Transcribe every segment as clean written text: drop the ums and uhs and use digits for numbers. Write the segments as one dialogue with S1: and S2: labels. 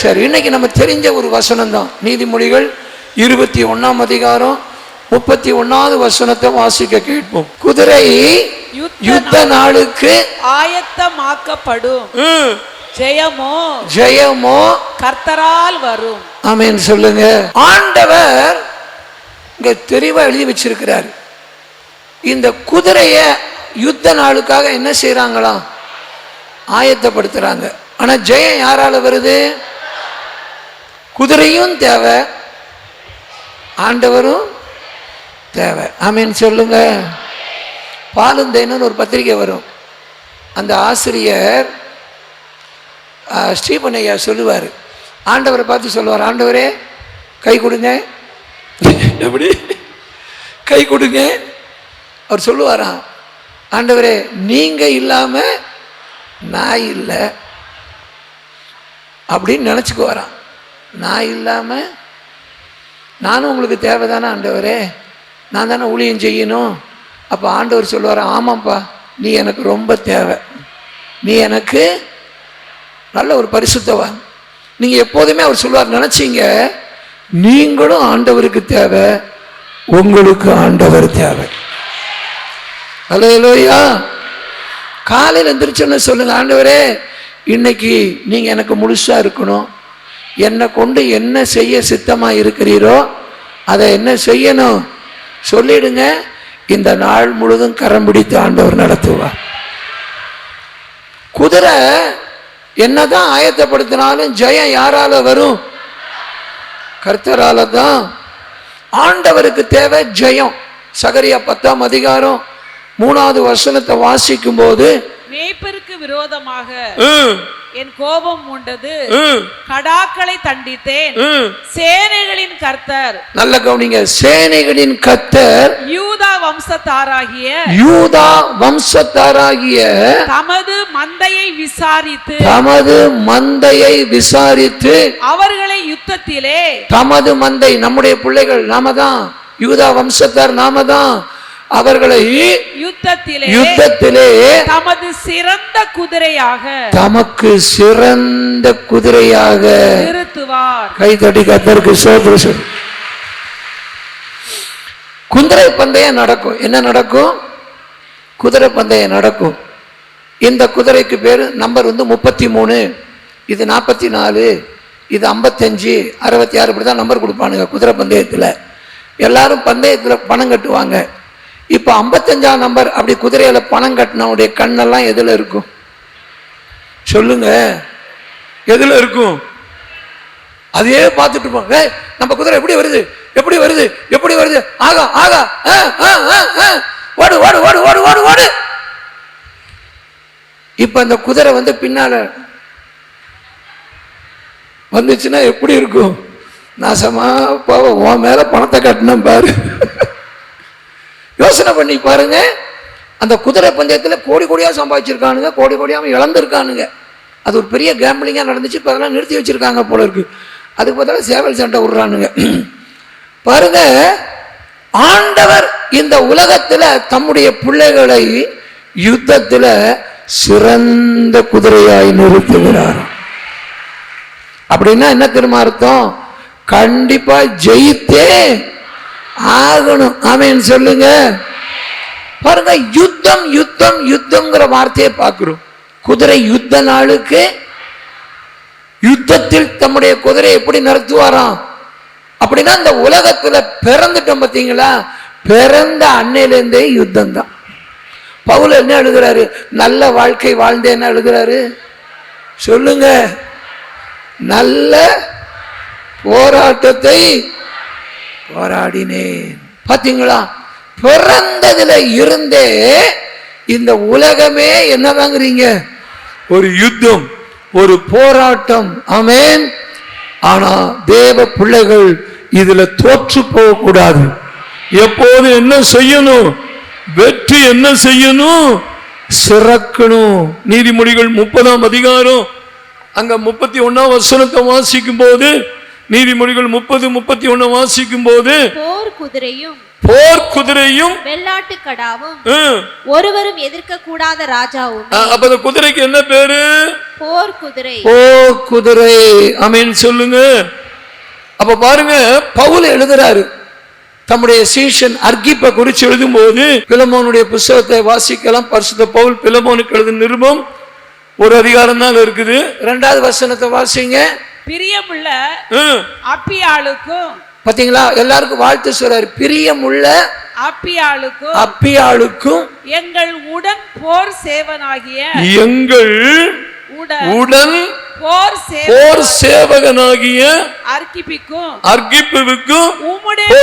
S1: சரி, இன்னைக்கு நம்ம தெரிஞ்ச ஒரு வசனம் தான். நீதிமொழிகள் 21 அதிகாரம் 31வது வசனத்தை வாசிக்க கேட்போம். குதிரை யுத்த நாளுக்கு
S2: ஆயத்தமாக்கப்படும்,
S1: ஜெயமோ
S2: கர்த்தரால் வரும்.
S1: ஆமென் சொல்லுங்க. ஆண்டவர் இங்க தெளிவா எழுதி வச்சிருக்கிறார். இந்த குதிரைய யுத்த நாளுக்காக என்ன செய்யறாங்களா? ஆயத்தப்படுத்துறாங்க. ஆனா ஜெயம் யாரால வருது? குதிரையும் தேவை, ஆண்டவரும் தேவை. ஆமென் சொல்லுங்க. பாலுந்தேன்னு ஒரு பத்திரிகை வரும். அந்த ஆசிரியர் ஸ்டீபன் ஐயா சொல்லுவார், ஆண்டவரை பார்த்து சொல்லுவார், ஆண்டவரே கை கொடுங்க. எப்படி கை கொடுங்க? அவர் சொல்லுவாராம், ஆண்டவரே நீங்க இல்லாம நான் இல்லை அப்படின்னு நினச்சிக்குவாராம். நான் இல்லாம நானும் உங்களுக்கு தேவைதானே ஆண்டவரே, நான் தானே ஊழியம் செய்யணும். அப்போ ஆண்டவர் சொல்லுவார், ஆமாப்பா நீ எனக்கு ரொம்ப தேவை, நீ எனக்கு நல்ல ஒரு பரிசுத்தவான். நீங்கள் எப்போதுமே அவர் சொல்லுவார், நினச்சிங்க நீங்களும் ஆண்டவருக்கு தேவை, உங்களுக்கு ஆண்டவர் தேவை. அல்லேலூயா. காலையில் எந்திரிச்சோன்னு சொல்லுங்க, ஆண்டவரே இன்னைக்கு நீங்கள் எனக்கு முழுசாக இருக்கணும், என்னை கொண்டு என்ன செய்ய சித்தமாக இருக்கிறீரோ அதை என்ன செய்யணும் சொல்லிடுங்க. இந்த நாள் முழுதும் கரம் பிடித்து ஆண்டவர் நடத்துவார். குதிரை என்னதான் ஆயத்தப்படுத்தினாலும் ஜெயம் யாரால வரும்? கர்த்தரால தான். ஆண்டவருக்கு தேவை ஜெயம். சகரியா 10 அதிகாரம் 3வது வசனத்தை வாசிக்கும் போது,
S2: மேய்ப்பருக்கு விரோதமாக என் கோபம் மூண்டது, கடாக்களை தண்டித்தேன், சேனைகளின் கர்த்தர். நல்ல கவனிங்க, சேனைகளின் கர்த்தர் யூதா வம்சத்தாராகிய தமது மந்தையை விசாரித்து அவர்களை யுத்தத்திலே, தமது மந்தை நம்முடைய பிள்ளைகள் நாம தான், யூதா வம்சத்தார் நாம தான், அவர்களை யுத்தத்திலே தமது சிறந்த குதிரையாக, தமக்கு சிறந்த குதிரையாக நிறுத்துவார். கைதட்டி கர்த்தருக்கு ஸ்தோத்திரம். குதிரை பந்தயம் நடக்கும். என்ன நடக்கும்? குதிரை பந்தயம் நடக்கும். இந்த குதிரைக்கு பேரு நம்பர் 33, இது 44, இது 55, 66, இப்படிதான் நம்பர் கொடுப்பானுங்க குதிரை பந்தயத்தில். எல்லாரும் பந்தயத்தில் பணம் கட்டுவாங்க. இப்போ 55ஆம் நம்பர் அப்படி குதிரையில பணம் கட்டினவுடைய கண்ணெல்லாம் எதுல இருக்கும் சொல்லுங்க? எதுல இருக்கும்? அதையே பார்த்துட்டு இருப்போம். நம்ம குதிரை எப்படி வருது, எப்படி வருது, எப்படி வருது, ஆகா ஆகா, ஓடு ஓடு ஓடு ஓடு ஓடு ஓடு. இப்ப அந்த குதிரை வந்து பின்னால வந்துச்சுன்னா எப்படி இருக்கும்? நாசமா போவ, உன் மேல பணத்தை கட்டின பாரு. யோசனை பண்ணி பாருங்க. அந்த குதிரை பந்தயத்தில் கோடி கோடியாக சம்பாதிச்சிருக்கானுங்க, கோடி கோடியாக இழந்திருக்கானுங்க. அது ஒரு பெரிய கேம்பிளிங்காக நடந்துச்சு. இப்போ அதெல்லாம் நிறுத்தி வச்சிருக்காங்க போல இருக்கு. அதுக்கு பதிலாக சேவல் சண்டை விடுறானுங்க. பாருங்க, ஆண்டவர் இந்த உலகத்தில் தம்முடைய பிள்ளைகளை யுத்தத்தில் சிறந்த குதிரையாய் நிறுத்துகிறார். அப்படின்னா என்ன தெரியுமா அர்த்தம்? கண்டிப்பா ஜெயித்தே ஆகணும். ஆமென் சொல்லுங்க. பாருங்க, யுத்தம் யுத்தம் யுத்தம்ங்கிற வார்த்தையை பார்க்கிறோம். குதிரை யுத்த நாளுக்கு யுத்தத்தில் தம்முடைய குதிரை எப்படி நடத்துவாராம்? அப்படின்னா இந்த உலகத்துல பிறந்துட்டோம் பார்த்தீங்களா, பிறந்த அன்னையிலேருந்தே யுத்தம் தான். பவுல் என்ன எழுதுறாரு? நல்ல வாழ்க்கை வாழ்ந்தேன்னு எழுதுறாரு. சொல்லுங்க, நல்ல போராட்டத்தை போராடினேன். பாத்தீங்களா, பிறந்ததுல இருந்தே இந்த உலகமே என்னதாங்கிறீங்க? ஒரு யுத்தம், ஒரு போராட்டம். ஆமென். ஆனா தேவ பிள்ளைகள் இதுல தோற்று போக கூடாது. எப்போது என்ன செய்யணும்? வெற்றி என்ன செய்யணும்? சிறக்கணும். நீதிமொழிகள் 30ஆம் அதிகாரம் அங்க 31ஆம் வசனத்தை வாசிக்கும் போது, நீதிமொழிகள் 30:31 வாசிக்கும் போது,
S3: போர் குதிரையும் போர்க்குதிரையும்
S4: வெள்ளாட்டு கடாவும் ஒருவரும் எதிர்க்க கூடாத ராஜாவும்.
S3: அப்ப அந்த குதிரைக்கு என்ன பேரு?
S4: போர்க்குதிரை.
S3: போர்க்குதிரை. ஆமென் சொல்லுங்க. அப்ப பாருங்க, பவுல் எழுதுறாரு தம்முடைய சீஷன் அர்கிப்பை குறித்து எழுதும் போது, பிலமோனுடைய புத்தகத்தை வாசிக்கலாம். பரிசுத்த பவுல் பிலமோனுக்கு எழுதும் நிருபம் ஒரு அதிகாரம் தான் இருக்குது. 2வது வசனத்தை வாசிங்க.
S5: பிரியமுள்ள அப்பியாளுக்கும்,
S2: பாத்தீங்களா, எல்லாருக்கும் வாழ்த்து சொல்றாரு. பிரியமுள்ள அப்பியாளுக்கும்
S5: எங்கள் உடன் போர் சேவனாகிய
S3: எங்கள் உடன் போர் சேவகனாகிய அர்கிப்புவுக்கும்
S5: உம்முடைய.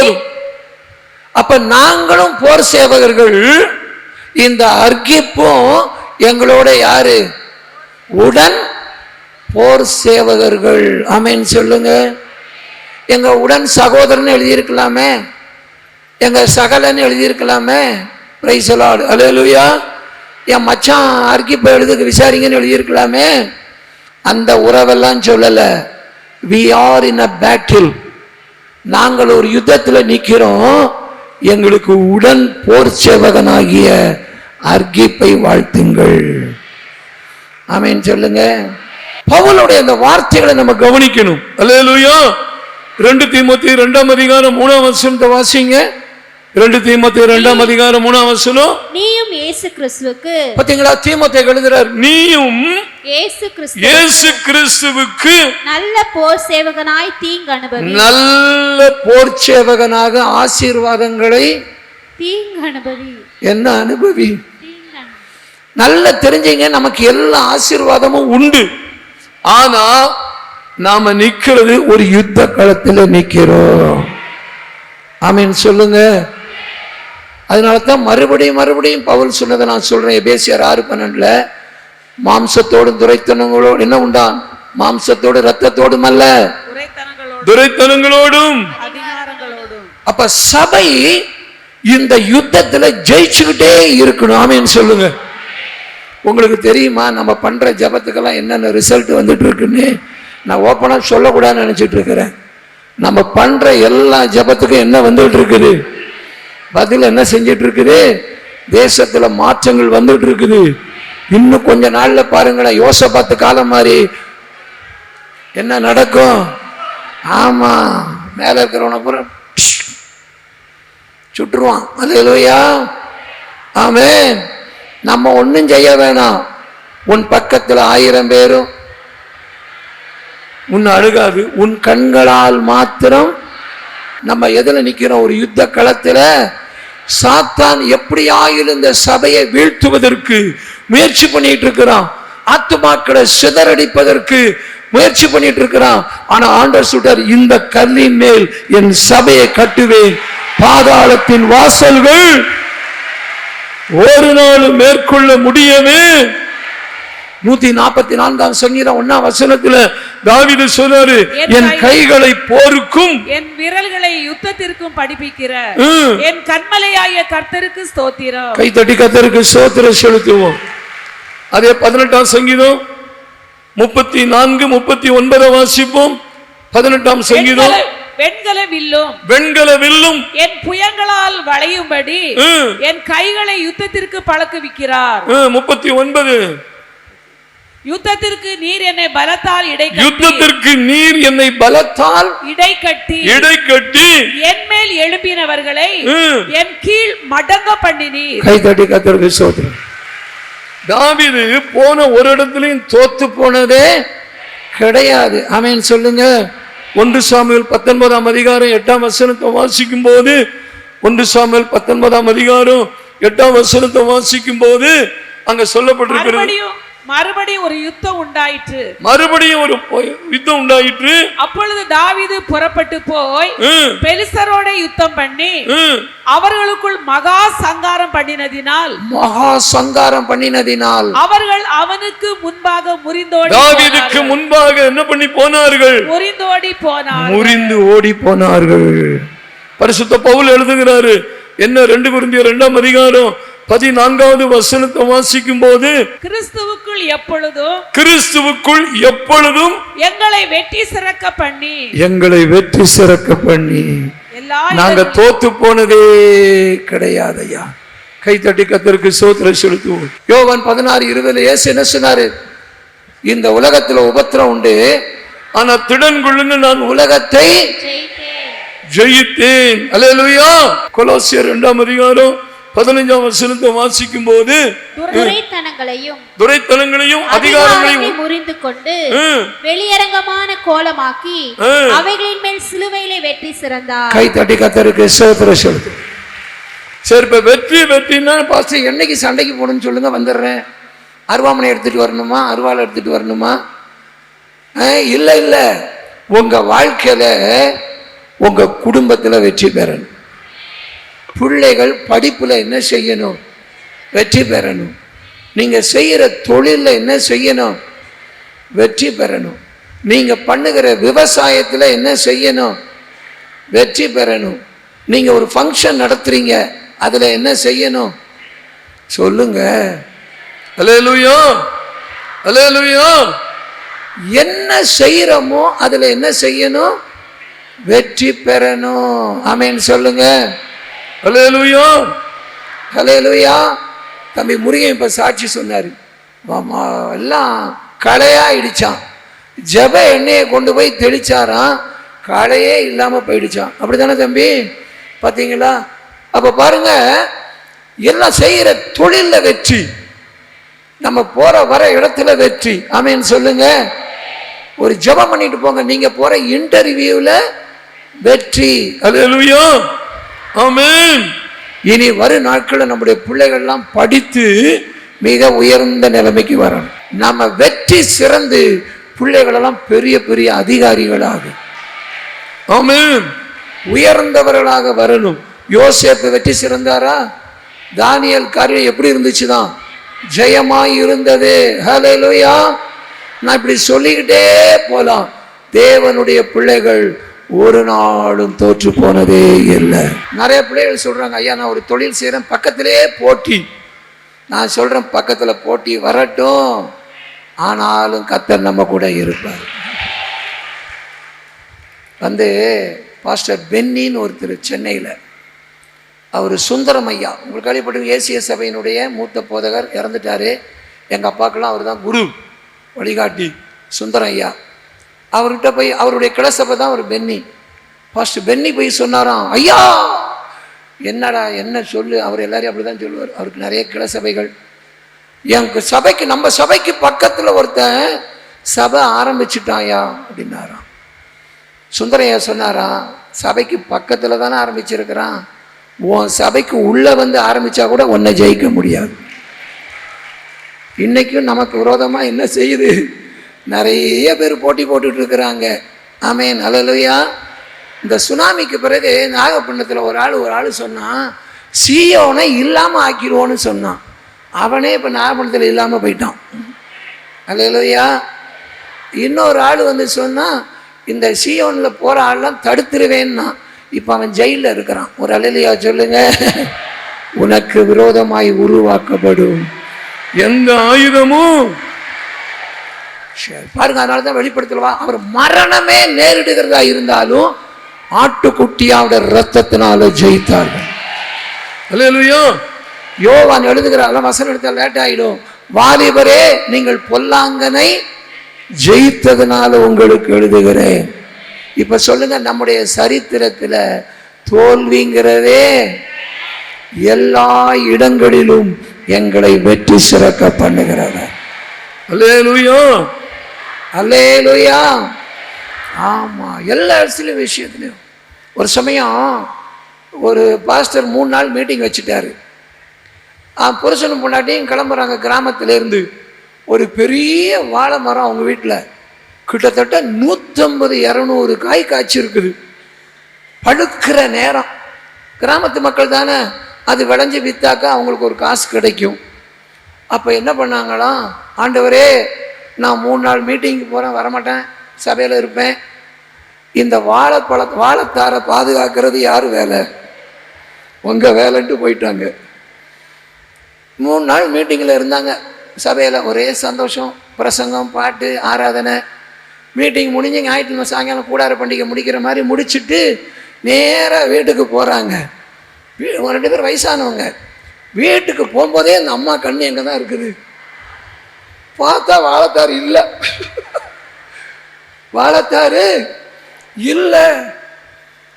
S2: அப்ப நாங்களும் போர் சேவகர்கள். இந்த அர்கிப்பும் எங்களோட யாரு? உடன் போர் சேவகர்கள். ஆமென் சொல்லுங்க. எங்க உடன் சகோதரன் எழுதியிருக்கலாமே, எங்க சகலன்னு எழுதியிருக்கலாமே. பிரைஸ் தி லார்ட், அல்லேலூயா. என் மச்சான் அர்கிப்பை எழுதுக்கு விசாரிங்கன்னு எழுதியிருக்கலாமே. அந்த உறவெல்லாம் சொல்லல. we are in a battle. நாங்கள் ஒரு யுத்தத்தில் நிற்கிறோம். எங்களுக்கு உடன் போர் சேவகனாகிய அர்கிப்பை வாழ்த்துங்கள். ஆமென் சொல்லுங்க. பவுலுடைய அந்த வார்த்தைகளை நம்ம கவனிக்கணும். அல்லேலூயா. 2 தீமோத்தேயு 2ஆம் அதிகாரம் 3ஆம் வசனத்தை வாசிங்க. 2 தீமோத்தேயு 2ஆம் அதிகாரம் 3ஆம் வசனம்.
S4: நீயும் இயேசு கிறிஸ்துவுக்கு.
S2: பாத்தீங்களா, தீமோத்தேயு எழுதுறார், நீயும்
S3: இயேசு கிறிஸ்துவுக்கு
S4: நல்ல போர் சேவகனாய் தீங்கு அனுபவி.
S2: நல்ல போர் சேவகனாக ஆசீர்வாதங்களை
S4: தீங்கு அனுபவி.
S2: என்ன அனுபவி? நல்ல தெரிஞ்சீங்க, நமக்கு எல்லா ஆசீர்வாதமும் உண்டு. ஆனா நாம நிக்கிறது ஒரு யுத்த களத்தில் நிக்கிறோம். ஆமென் சொல்லுங்க. அதனாலதான் மறுபடியும் பவுல் சொன்னதை நான் சொல்றேன். எபேசியர் 6:12 மாம்சத்தோடும் துரைத்தனங்களோடு என்ன உண்டான்? மாம்சத்தோடு ரத்தத்தோடும் அல்ல,
S3: துரைத்தனங்களோடும்
S5: அதிகாரங்களோடும்.
S2: அப்ப சபை இந்த யுத்தத்துல ஜெயிச்சுக்கிட்டே இருக்கணும். ஆமென் சொல்லுங்க. உங்களுக்கு தெரியுமா, நம்ம பண்ற ஜபத்துக்கெல்லாம் என்னென்ன ரிசல்ட் வந்துட்டு இருக்குன்னு நான் ஓப்பனா சொல்லக்கூடாதுன்னு நினைச்சிட்டு இருக்கிறேன். நம்ம பண்ற எல்லா ஜபத்துக்கும் என்ன வந்துட்டு இருக்குது? பதில் என்ன செஞ்சிட்டு இருக்குது? தேசத்துல மாற்றங்கள் வந்துட்டு இருக்குது. இன்னும் கொஞ்ச நாள்ல பாருங்களேன், யோசபாத்து காலம் மாதிரி என்ன நடக்கும்? ஆமா, மேல இருக்கிறவன பூரா சுட்டுருவான். அல்லேலூயா. ஆமென். நம்ம ஒன்னும் செய்ய வேணாம். உன் பக்கத்துல 1000 பேரும் உன் அழுகாது. உன் கண்களால் மாத்திரம் நம்ம எதுல நிக்கிறோம்? ஒரு யுத்த களத்துல. சாத்தான் எப்படியாயிலும் இந்த சபையை வீழ்த்துவதற்கு முயற்சி பண்ணிட்டு இருக்கிறான். ஆத்துமாக்களை சிதறடிப்பதற்கு முயற்சி பண்ணிட்டு இருக்கிறான். ஆனா ஆண்டவர் சொல்றார், இந்த கல்லின் மேல் என் சபையை கட்டுவேன், பாதாளத்தின் வாசல்கள் ஒரு நாள் மேற்கொள்ள முடியவே. 144ஆம் சங்கீதம் 1ஆம் வசனத்துல தாவீது சொல்றாரு, என் கைகளை போருக்கும்
S5: என் விரல்களை யுத்தத்திற்கும் படிப்பிக்கிற என் கன்மலையாகிய கர்த்தருக்கு ஸ்தோத்திரம்.
S3: கை தட்டி கர்த்தருக்கு ஸ்தோத்திரம் செலுத்துவோம். அதே 18ஆம் சங்கீதம் 34, 39 வாசிப்போம். 18ஆம் சங்கீதம்.
S5: வெண்கல வில்லும் என் புயங்களால் வளையும்படி என் கைகளை யுத்தத்திற்கு பழக்குவிக்கிறார்.
S3: 39
S5: யுத்தத்திற்கு நீர் என்னை பலத்தால்
S3: இடைக்கட்டி
S5: என் மேல் எழுப்பினவர்களை என் கீழ் மடங்க பண்ணினீர்.
S2: கை தட்டி கர்த்தருக்கு ஸ்தோத்திரம். தாவீது போன ஒரு இடத்துலயும் தோத்து போனதே கிடையாது. ஆமென் சொல்லுங்க.
S3: 1 சாமுவேல் 19ஆம் அதிகாரம் 8ஆம் வசனத்தை வாசிக்கும் போது, 1 சாமுவேல் 19ஆம் அதிகாரம் 8ஆம் வசனத்தை வாசிக்கும் போது அங்க சொல்லப்பட்டிருக்கிறது,
S5: மறுபடியும் ஒரு யுத்தம் உண்டாயிற்று. அப்பொழுது தாவீது புறப்பட்டு போய் பெலிஸ்தரோட யுத்தம் பண்ணி அவர்களுக்குள் மகா சங்காரம் பண்ணினதினால் அவர்கள் அவனுக்கு முன்பாக
S3: தாவீதுக்கு முன்பாக என்ன பண்ணி போனார்கள்? முறிந்து ஓடி போனார்கள். பரிசுத்த பவுல் எழுதுகிறாரு என்ன? 2 கொரிந்தியர் 2ஆம் அதிகாரம் 14வது வசனத்தை வாசிக்கும் போது,
S5: கிறிஸ்துவுக்குள் எப்பொழுதும் எங்களை வெற்றி சிறக்க பண்ணி எல்லா
S3: நாங்க
S5: இடங்களிலும்
S3: தோத்து போனதே கிடையாது ஐயா. கை தட்டி கர்த்தருக்கு ஸ்தோத்திரம் செலுத்துவோம்.
S2: யோவான் 16:20 இயேசு என்ன சொன்னாரு? இந்த உலகத்துல உபத்திரம் உண்டு,
S3: ஆனா திடன் கொள்ளுங்க, நான்
S2: உலகத்தை
S3: ஜெயித்தேன். அல்லேலூயா. கொலோசியர் 2ஆம் அதிகாரம் 15ஆம் வசனத்தை வாசிக்கும் போது
S4: துரைத்தனங்களையும் அதிகாரங்களையும் முறிந்து கொண்டு வெளியரங்கமான கோலமாக்கி அவைகளின் மேல் சிலுவையிலே வெற்றி சிறந்தார்.
S2: கை தட்டி கர்த்தருக்கு ஸ்தோத்திரம் செலுத்துவோம்.
S3: சரி, இப்ப வெற்றி வெற்றின்னா
S2: பாஸ்டர் என்னைக்கு சண்டைக்கு போகணும்னு சொல்லுங்க, வந்துடுறேன். அருவாமனை எடுத்துட்டு வரணுமா, அருவாளை எடுத்துட்டு வரணுமா? இல்ல இல்ல, உங்க வாழ்க்கையில உங்க குடும்பத்துல வெற்றி பெறணும். பிள்ளைகள் படிப்புல என்ன செய்யணும்? வெற்றி பெறணும். நீங்க செய்யற தொழில என்ன செய்யணும்? வெற்றி பெறணும். நீங்க பண்ணுகிற விவசாயத்துல என்ன செய்யணும்? வெற்றி பெறணும். நீங்க ஒரு ஃபங்க்ஷன் நடத்துறீங்க, அதுல என்ன செய்யணும்? சொல்லுங்க.
S3: அல்லேலூயா, அல்லேலூயா.
S2: என்ன செய்யறோமோ அதுல என்ன செய்யணும்? வெற்றி பெறணும். ஆமென் சொல்லுங்க.
S3: அல்லேலூயா,
S2: ஹல்லேலூயா. தம்பி முருகன் இப்ப சாட்சி சொன்னாரு, எல்லாம் களையா இடிச்சான், ஜெப எண்ணெயை கொண்டு போய் தெளிச்சாராம், களையே இல்லாம போயிடுச்சான். அப்படித்தானே தம்பி? பாத்தீங்களா? அப்ப பாருங்க, எல்லாம் செய்யற தொழில வெற்றி, நம்ம போற வர இடத்துல வெற்றி. ஆமென் சொல்லுங்க. ஒரு ஜெபம் பண்ணிட்டு போங்க, நீங்க போற இன்டர்வியூல வெற்றி.
S3: அல்லேலூயா, ஆமென்.
S2: இனி வரும் நாட்களில் நம்முடைய பிள்ளைகள் எல்லாம் படித்து மிக உயர்ந்த நிலைமைக்கு வரணும். நம்ம வெற்றி சிறந்து பிள்ளைகள் எல்லாம் பெரிய பெரிய அதிகாரிகளாக,
S3: ஆமென்,
S2: உயர்ந்தவர்களாக வரணும். யோசேப்பு வெற்றி சிறந்தாரா? தானியேல் காரியம் எப்படி இருந்துச்சுதான்? ஜெயமாய் இருந்தது. ஹல்லேலூயா. நான் இப்படி சொல்லிக்கிட்டே போலாம். தேவனுடைய பிள்ளைகள் ஒரு நாளும் தோற்று போனதே இல்லை. நிறைய பிள்ளைகள் சொல்றாங்க, ஐயா நான் ஒரு தொழில் செய்யறேன், பக்கத்திலே போட்டி. நான் சொல்றேன், பக்கத்துல போட்டி வரட்டும், ஆனாலும் கர்த்தர் நம்ம கூட இருப்பார். பாஸ்டர் பென்னின்னு ஒருத்தர் சென்னையில், அவர் சுந்தரம் ஐயா, உங்களுக்கு கேள்விப்பட்டு ஏசிய சபையினுடைய மூத்த போதகர், இறந்துட்டாரு. எங்கள் அப்பாக்கெல்லாம் அவர் தான் குரு, வழிகாட்டி. சுந்தரம் ஐயா, அவர்கிட்ட போய், அவருடைய கிளசபை தான் ஒரு பென்னி. பாஸ்டர் பென்னி போய் சொன்னாராம், ஐயா என்னடா என்ன சொல்லு. அவர் எல்லாரையும் அப்படி தான் சொல்லுவார், அவருக்கு நிறைய கிளசபைகள். என் சபைக்கு, நம்ம சபைக்கு பக்கத்தில் ஒருத்தன் சபை ஆரம்பிச்சுட்டாயா அப்படின்னாராம். சுந்தரையா சொன்னாரா, சபைக்கு பக்கத்தில் தானே ஆரம்பிச்சிருக்கிறான், உன் சபைக்கு உள்ள வந்து ஆரம்பிச்சா கூட உன்னை ஜெயிக்க முடியாது. இன்னைக்கும் நமக்கு விரோதமா என்ன செய்யுது? நிறைய பேர் போட்டி போட்டுட்டு இருக்கிறாங்க. ஆமென், அல்லேலூயா. இந்த சுனாமிக்கு பிறகு நாகப்பட்டினத்தில் ஒரு ஆள் சொன்னான், சீயோனை இல்லாம ஆக்கிடுவோன்னு சொன்னான். அவனே இப்ப நாகப்பட்டினத்தில் இல்லாம போயிட்டான். அல்லேலூயா. இன்னொரு ஆள் வந்து சொன்னா, இந்த சீயோன்ல போற ஆள்லாம் தடுத்துருவேன்னா, இப்ப அவன் ஜெயில இருக்கிறான். ஒரு அல்லேலூயா சொல்லுங்க. உனக்கு விரோதமாய் உருவாக்கப்படும்
S3: எந்த ஆயுதமும்
S2: பாருங்க. அதனாலதான் வெளிப்படுத்தலவா, அவர் மரணமே நேரிடுகிறதா இருந்தாலும் ஆட்டுக்குட்டியாவோட ரத்தத்தினால ஜெயித்தார்கள்.
S3: அல்லேலூயா.
S2: யோவான் எழுதுகிறார், வசனம் எடுத்த லேட் ஆயிடும். வாலிபரே, நீங்கள் பொல்லாங்கனை ஜெயித்ததுனால உங்களுக்கு எழுதுகிறேன். இப்ப சொல்லுங்க, நம்முடைய சரித்திரத்துல தோல்விங்கிறதே எல்லா இடங்களிலும் எங்களை வெற்றி சிறக்க பண்ணுகிறவர்.
S3: அல்லேலூயா,
S2: அல்லேலூயா. ஆமா, எல்லா இடத்துலயும் விஷயத்துலையும். ஒரு சமயம் ஒரு பாஸ்டர் 3 நாள் மீட்டிங் வச்சுட்டாரு. புருஷனும் பொண்டாட்டியும் கிளம்புறாங்க கிராமத்திலேருந்து. ஒரு பெரிய வாழை மரம் அவங்க வீட்டில் கிட்டத்தட்ட 150-200 காய் காய்ச்சி இருக்குது. பழுக்கிற நேரம், கிராமத்து மக்கள் தானே, அது விளைஞ்சி வித்தாக்கா அவங்களுக்கு ஒரு காசு கிடைக்கும். அப்போ என்ன பண்ணாங்களாம், ஆண்டவரே நான் 3 நாள் மீட்டிங்கு போகிறேன், வரமாட்டேன், சபையில் இருப்பேன். இந்த வாழைத்தாரை பாதுகாக்கிறது யார் வேலை? உங்கள் வேலைன்ட்டு போயிட்டாங்க. 3 நாள் மீட்டிங்கில் இருந்தாங்க. சபையில் ஒரே சந்தோஷம், பிரசங்கம், பாட்டு, ஆராதனை. மீட்டிங் முடிஞ்சு ஞாயிற்றுக்கிழமை சாயங்காலம் கூடார பண்டிகை முடிக்கிற மாதிரி முடிச்சுட்டு நேரா வீட்டுக்கு போறாங்க. ரெண்டு பேர் வயசானவங்க. வீட்டுக்கு போகும்போதே அந்த அம்மா கண்ணு எங்க தான் இருக்குது. பார்த்தா வாழைத்தார் இல்லை. வாழைத்தாரு இல்லை.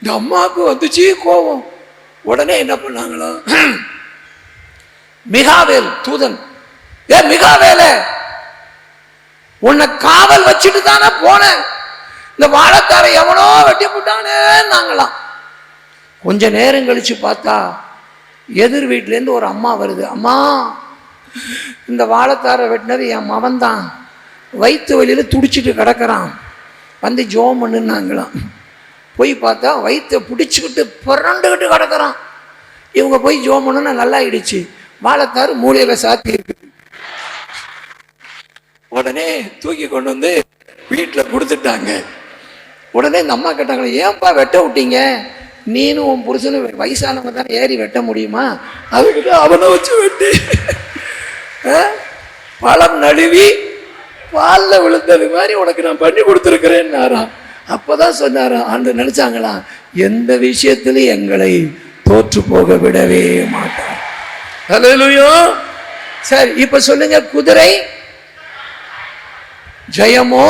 S2: இந்த அம்மாவுக்கு வந்துச்சு கோபம். உடனே என்ன பண்ணாங்களோ, மிகாவேல் தூதன், மிகாவேல உன்னை காவல் வச்சுட்டு தானே போன, இந்த வாழைத்தாரை எவனோ வெட்டி போட்டானே நாங்களாம். கொஞ்ச நேரம் கழிச்சு பார்த்தா எதிர் வீட்டிலேருந்து ஒரு அம்மா வருது. அம்மா, இந்த வாழைத்தாரை வெட்டினது என் மகன் தான், வயிற்று வழியில துடிச்சிட்டு கிடக்கிறான், வந்து ஜோம் பண்ணுனாங்களாம். போய் பார்த்தா வயிற்றை பிடிச்சிக்கிட்டு புரண்டுக்கிட்டு கிடக்கிறான். இவங்க போய் ஜோம் பண்ணுன்னா நல்லா ஆயிடுச்சு. வாழைத்தார் மூலையில சாத்தி இருக்குது. உடனே தூக்கி கொண்டு வந்து வீட்டில் கொடுத்துட்டாங்க. உடனே இந்த அம்மா கேட்டாங்களே, ஏன்பா வெட்ட விட்டீங்க? நீனும் உன் புருஷனு வயசானவங்க தானே ஏறி வெட்ட முடியுமா? அதுக்கிட்ட அவனை வச்சு வெட்டி பழம் நழுவி பாலில் விழுந்தது மாதிரி உனக்கு நான் பண்ணி கொடுத்துருக்கிறேன்னாராம். அப்பதான் சொன்னாராம், அந்த நினைச்சாங்களா, எந்த விஷயத்திலும் எங்களை தோற்று போக விடவே மாட்டார். ஹல்லேலூயா. சரி, இப்ப சொல்லுங்க, குதிரை ஜெயமோ?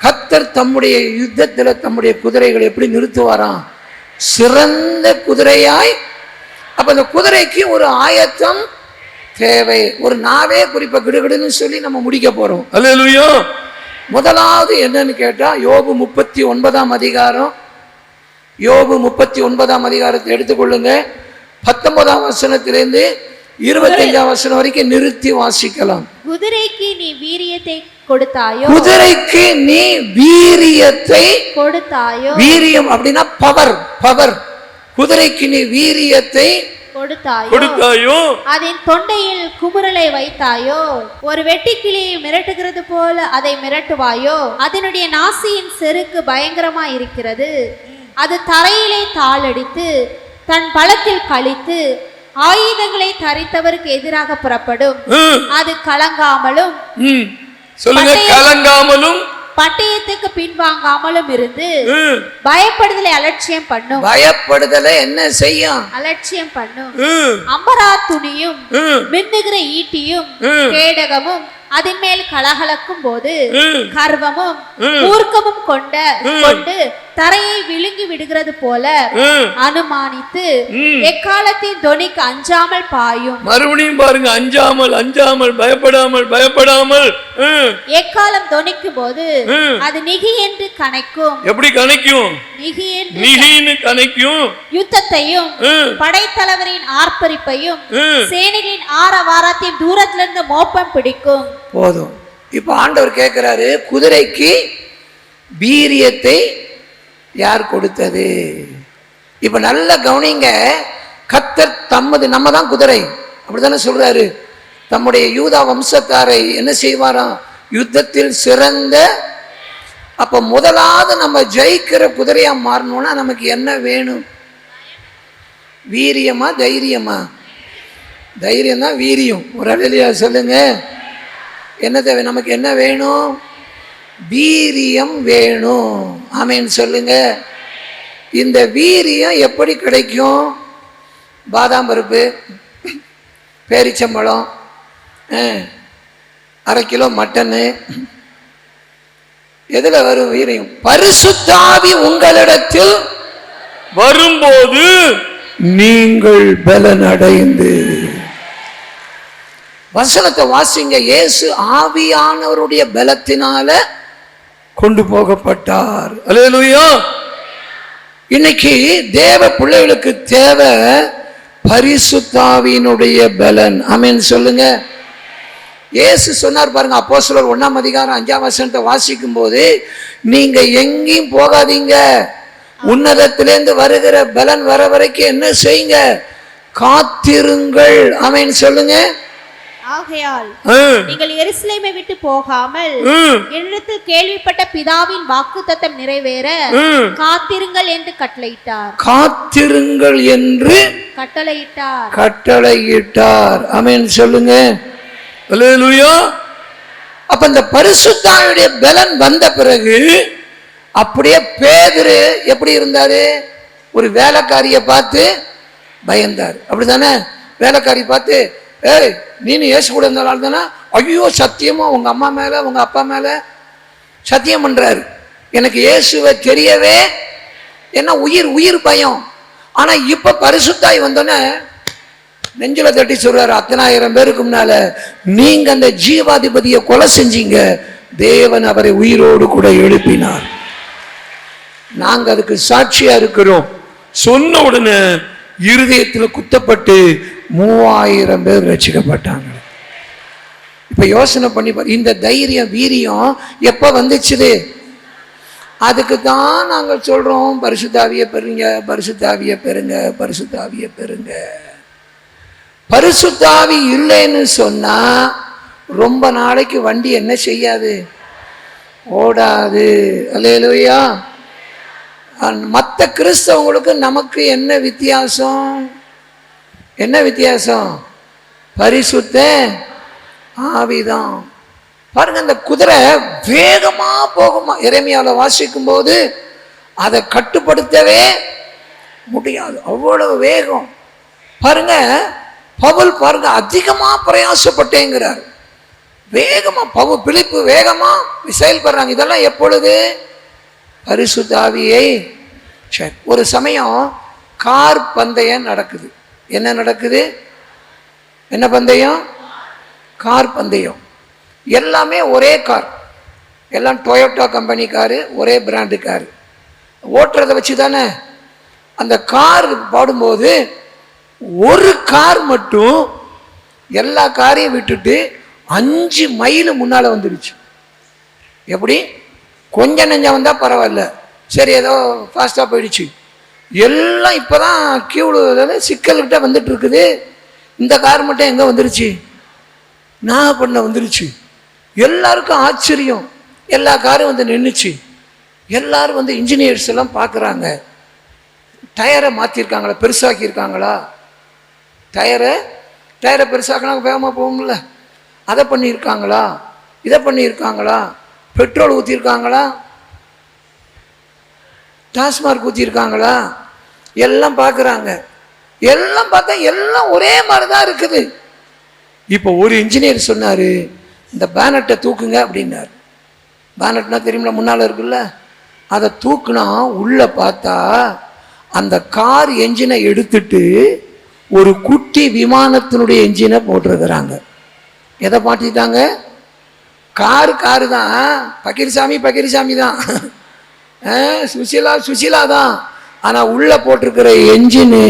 S2: கர்த்தர் தம்முடைய யுத்தத்துல தம்முடைய குதிரைகளை எப்படி நிறுத்துவாராம்? சிறந்த குதிரையாய். அப்ப அந்த குதிரைக்கு ஒரு ஆயத்தம் தேவை. ஒரு நாவே குறிப்பா கிடுகிடுன்னு சொல்லி நம்ம முடிக்க போறோம்.
S3: ஹல்லேலூயா.
S2: முதலாவது என்னன்னு கேட்டா, யோபு 39ஆம் அதிகாரம். யோபு 39ஆம் அதிகாரத்தை எடுத்துக்கொள்ளுங்க. 19ஆம் வசனத்திலிருந்து 25ஆம் வசனம் வரைக்கும் நிறுத்தி வாசிக்கலாம்.
S4: குதிரைக்கு நீ வீரியத்தை கொடுத்தாயோ,
S2: குதிரைக்கு நீ வீரியத்தை
S4: கொடுத்தாயோ.
S2: வீரியம் அப்படின்னா பவர். பவர். குதிரைக்கு நீ வீரியத்தை
S4: கொடுத்தாயோ, அதன் தொண்டையில் குமுறலை வைத்தாயோ. ஒரு வெட்டுக்கிளியை மிரட்டுகிறது போல அதை மிரட்டுவாயோ. அதனுடைய நாசியின் செருக்கு பயங்கரமா இருக்கிறது. அது தரையிலே தாளடித்து தன் பலத்தில் கழித்து ஆயுதங்களை தரித்தவருக்கு எதிராக புறப்படும். அது கலங்காமலும்,
S3: சொல்லுங்க, கலங்காமலும்
S4: பட்டயத்துக்கு பின்வாங்காமலும் இருந்து பயப்படுதலை அலட்சியம் பண்ணும்.
S2: பயப்படுதலை என்ன செய்யும்?
S4: அலட்சியம் பண்ணும். அம்பரா துணியும் மின்னுகிற ஈட்டியும் கேடகமும் அதன் மேல் கலகலக்கும் போது கர்வமும் மூர்க்கமும் கொண்டு தரையை விழுங்கி விடுகிறது போல அனுமானித்து எக்காலத்தின் தொனிக்கு அஞ்சாமல் பாயும்.
S3: மறுபடியும் பாருங்க, அஞ்சாமல் அஞ்சாமல் பயப்படாமல் பயப்படாமல்.
S4: எக்காலம் தொனிக்கும் போது அது நிகி என்று கணைக்கும்.
S3: எப்படி கணைக்கும்? நிகின்னு கணைக்கும்.
S4: யுத்தத்தையும் படைத்தலைவரின் ஆர்ப்பரிப்பையும் சேனைகளின் ஆரவாரத்தையும் தூரத்திலிருந்து மோப்பம் பிடிக்கும்.
S2: போதும். இப்ப ஆண்டவர் கேட்கிறாரு, குதிரைக்கு வீரியத்தை யார் கொடுத்தது? இப்ப நல்ல கவனிங்க. கர்த்தர் தம்மது, நம்ம தான் குதிரை, அப்படித்தானே சொல்றாரு. தம்முடைய யூதா வம்சத்தாரை என்ன செய்வாராம்? யுத்தத்தில் சிறந்த. அப்ப முதலாவது நம்ம ஜெயிக்கிற குதிரையா மாறணும்னா நமக்கு என்ன வேணும்? வீரியமா தைரியமா? தைரியம் தான் வீரியம். ஒரு அழலியா சொல்லுங்க, என்ன தேவை? நமக்கு என்ன வேணும்? வீரியம் வேணும். ஆமேன்னு சொல்லுங்க. இந்த வீரியம் எப்படி கிடைக்கும்? பாதாம் பருப்பு, பேரிச்சம்பழம், 1/2 கிலோ மட்டனு. எதுல வரும் வீரியம்? பரிசுத்த ஆவி உங்களிடத்தில்
S3: வரும்போது
S2: நீங்கள் பலன் அடைந்து. வசனத்தை வாசிங்க. இயேசு ஆவியானவருடைய பலத்தினால கொண்டு போகப்பட்டார்.
S3: அல்லேலூயா.
S2: இன்னைக்கு தேவ பிள்ளைகளுக்கு தேவை பரிசுத்த ஆவியினுடைய பலன். ஆமென் சொல்லுங்க. இயேசு சொன்னார் பாருங்க, அப்போஸ்தலர் 1ஆம் அதிகாரம் 5ஆம் வசனத்தை வாசிக்கும் போது, நீங்க எங்கேயும் போகாதீங்க, உன்னதத்திலிருந்து வருகிற பலன் வர வரைக்கும் என்ன செய்யுங்க? காத்திருங்கள். ஆமென் சொல்லுங்க.
S4: ஆகையால் நீங்கள் எருசலேமை விட்டு போகாமல் என்னிடத்தில் கேள்விப்பட்ட பிதாவின் வாக்குத்தத்தம் நிறைவேற காத்திருங்கள் என்று கட்டளையிட்டார்.
S2: காத்திருங்கள் என்று கட்டளையிட்டார். ஆமென் சொல்லுங்க.
S3: அல்லேலூயா.
S2: அப்ப இந்த பரிசுத்த ஆவியுடைய பலன் வந்த பிறகு அப்படியே பேதுரு எப்படி இருந்தாரு? ஒரு வேலைக்காரியை பார்த்து பயந்தார், அப்படித்தானே? வேலைக்காரி பார்த்து, ஏய் நீனு இயேசு கூட இருந்தாலும் தானே? ஐயோ சத்தியமா உங்க அம்மா மேல உங்க அப்பா மேல சத்தியம் பண்றாரு, எனக்கு இயேசுவை தெரியவே, என்ன உயிர் பயம். ஆனா இப்ப பரிசுத்தாய் வந்தோன்னே நெஞ்சில தட்டி சொல்றாரு, 10,000 பேருக்கு முன்னால நீங்க அந்த ஜீவாதிபதியை கொலை செஞ்சீங்க, தேவன் அவரை உயிரோடு கூட எழுப்பினார், நாங்க அதுக்கு சாட்சியா இருக்கிறோம்.
S3: சொன்ன உடனே
S2: இருதயத்தில் குத்தப்பட்டு 3000 பேர் ரட்சிக்கப்பட்டாங்க. இப்ப யோசனை பண்ணி பாரு, இந்த தைரியம் வீரியம் எப்ப வந்துச்சு? அதுக்கு தான் நாங்கள் சொல்றோம், பரிசுத்தாவியை பெறுங்க, பரிசுத்தாவியை பெறுங்க, பரிசுத்தாவியை பெறுங்க. பரிசுத்தாவி இல்லைன்னு சொன்னா ரொம்ப நாளைக்கு வண்டி என்ன செய்யாது? ஓடாது. அல்லேலூயா. மற்ற கிறிஸ்தவங்களுக்கு நமக்கு என்ன வித்தியாசம்? என்ன வித்தியாசம்? பரிசுத்த ஆவிதான். பாருங்க, இந்த குதிரை வேகமா போகுமா? எரேமியாவில் வாசிக்கும் போது அதை கட்டுப்படுத்தவே முடியாது, அவ்வளவு வேகம். பாருங்க, பவுல் பாருங்க அதிகமா பிரயாசப்பட்டேங்கிறார், வேகமா பிலிப்பு வேகமா செயல்படுறாங்க. இதெல்லாம் எப்பொழுது? பரிசுத்த ஆவியை. சரி, ஒரு சமயம் கார் பந்தயம் நடக்குது. என்ன நடக்குது? என்ன பந்தயம்? கார் பந்தயம். எல்லாமே ஒரே கார், எல்லாம் டொயோட்டா கம்பெனி காரு, ஒரே பிராண்டு காரு. ஓட்டுறதை வச்சு தானே அந்த கார் பாடும்போது ஒரு கார் மட்டும் எல்லா காரையும் விட்டுட்டு 5 மைல் முன்னால வந்துடுச்சு. எப்படி? கொஞ்சம் நெஞ்சம் வந்தா பரவாயில்ல, சரி ஏதோ ஃபாஸ்டா போயிடுச்சு. எல்லாம் இப்பதான் கியூல சிக்கல்கிட்ட வந்துட்டு இருக்குது. இந்த கார் மட்டும் எங்க வந்துருச்சு? நாகப்பண்ண வந்துருச்சு. எல்லாருக்கும் ஆச்சரியம். எல்லா காரும் வந்து நின்றுச்சு. எல்லாரும் வந்து இன்ஜினியர்ஸ் எல்லாம் பார்க்குறாங்க, டயரை மாற்றிருக்காங்களா, பெருசாக்கியிருக்காங்களா? டயரை பெருசாக்கினா வேகமாக போகும்ல, அதை பண்ணியிருக்காங்களா, இதை பண்ணியிருக்காங்களா, பெட்ரோல் ஊற்றிருக்காங்களா, டாஸ்மார்க் ஊற்றிருக்காங்களா, எல்லாம் பார்க்குறாங்க. எல்லாம் பார்த்தா எல்லாம் ஒரே மாதிரி தான் இருக்குது. இப்போ ஒரு இன்ஜினியர் சொன்னார், இந்த பேனட்டை தூக்குங்க அப்படின்னாரு. பேனட்னா தெரியுமில்ல, முன்னால் இருக்குல்ல, அதை தூக்குனா உள்ள பார்த்தா அந்த கார் என்ஜினை எடுத்துட்டு ஒரு குட்டி விமானத்தினுடைய என்ஜினை போட்டிருக்கிறாங்க. எதை மாட்டிட்டாங்க? காரு தான், பக்கீர்சாமி தான், சுசிலா தான். ஆனா உள்ள போட்டிருக்கிற என்ஜின்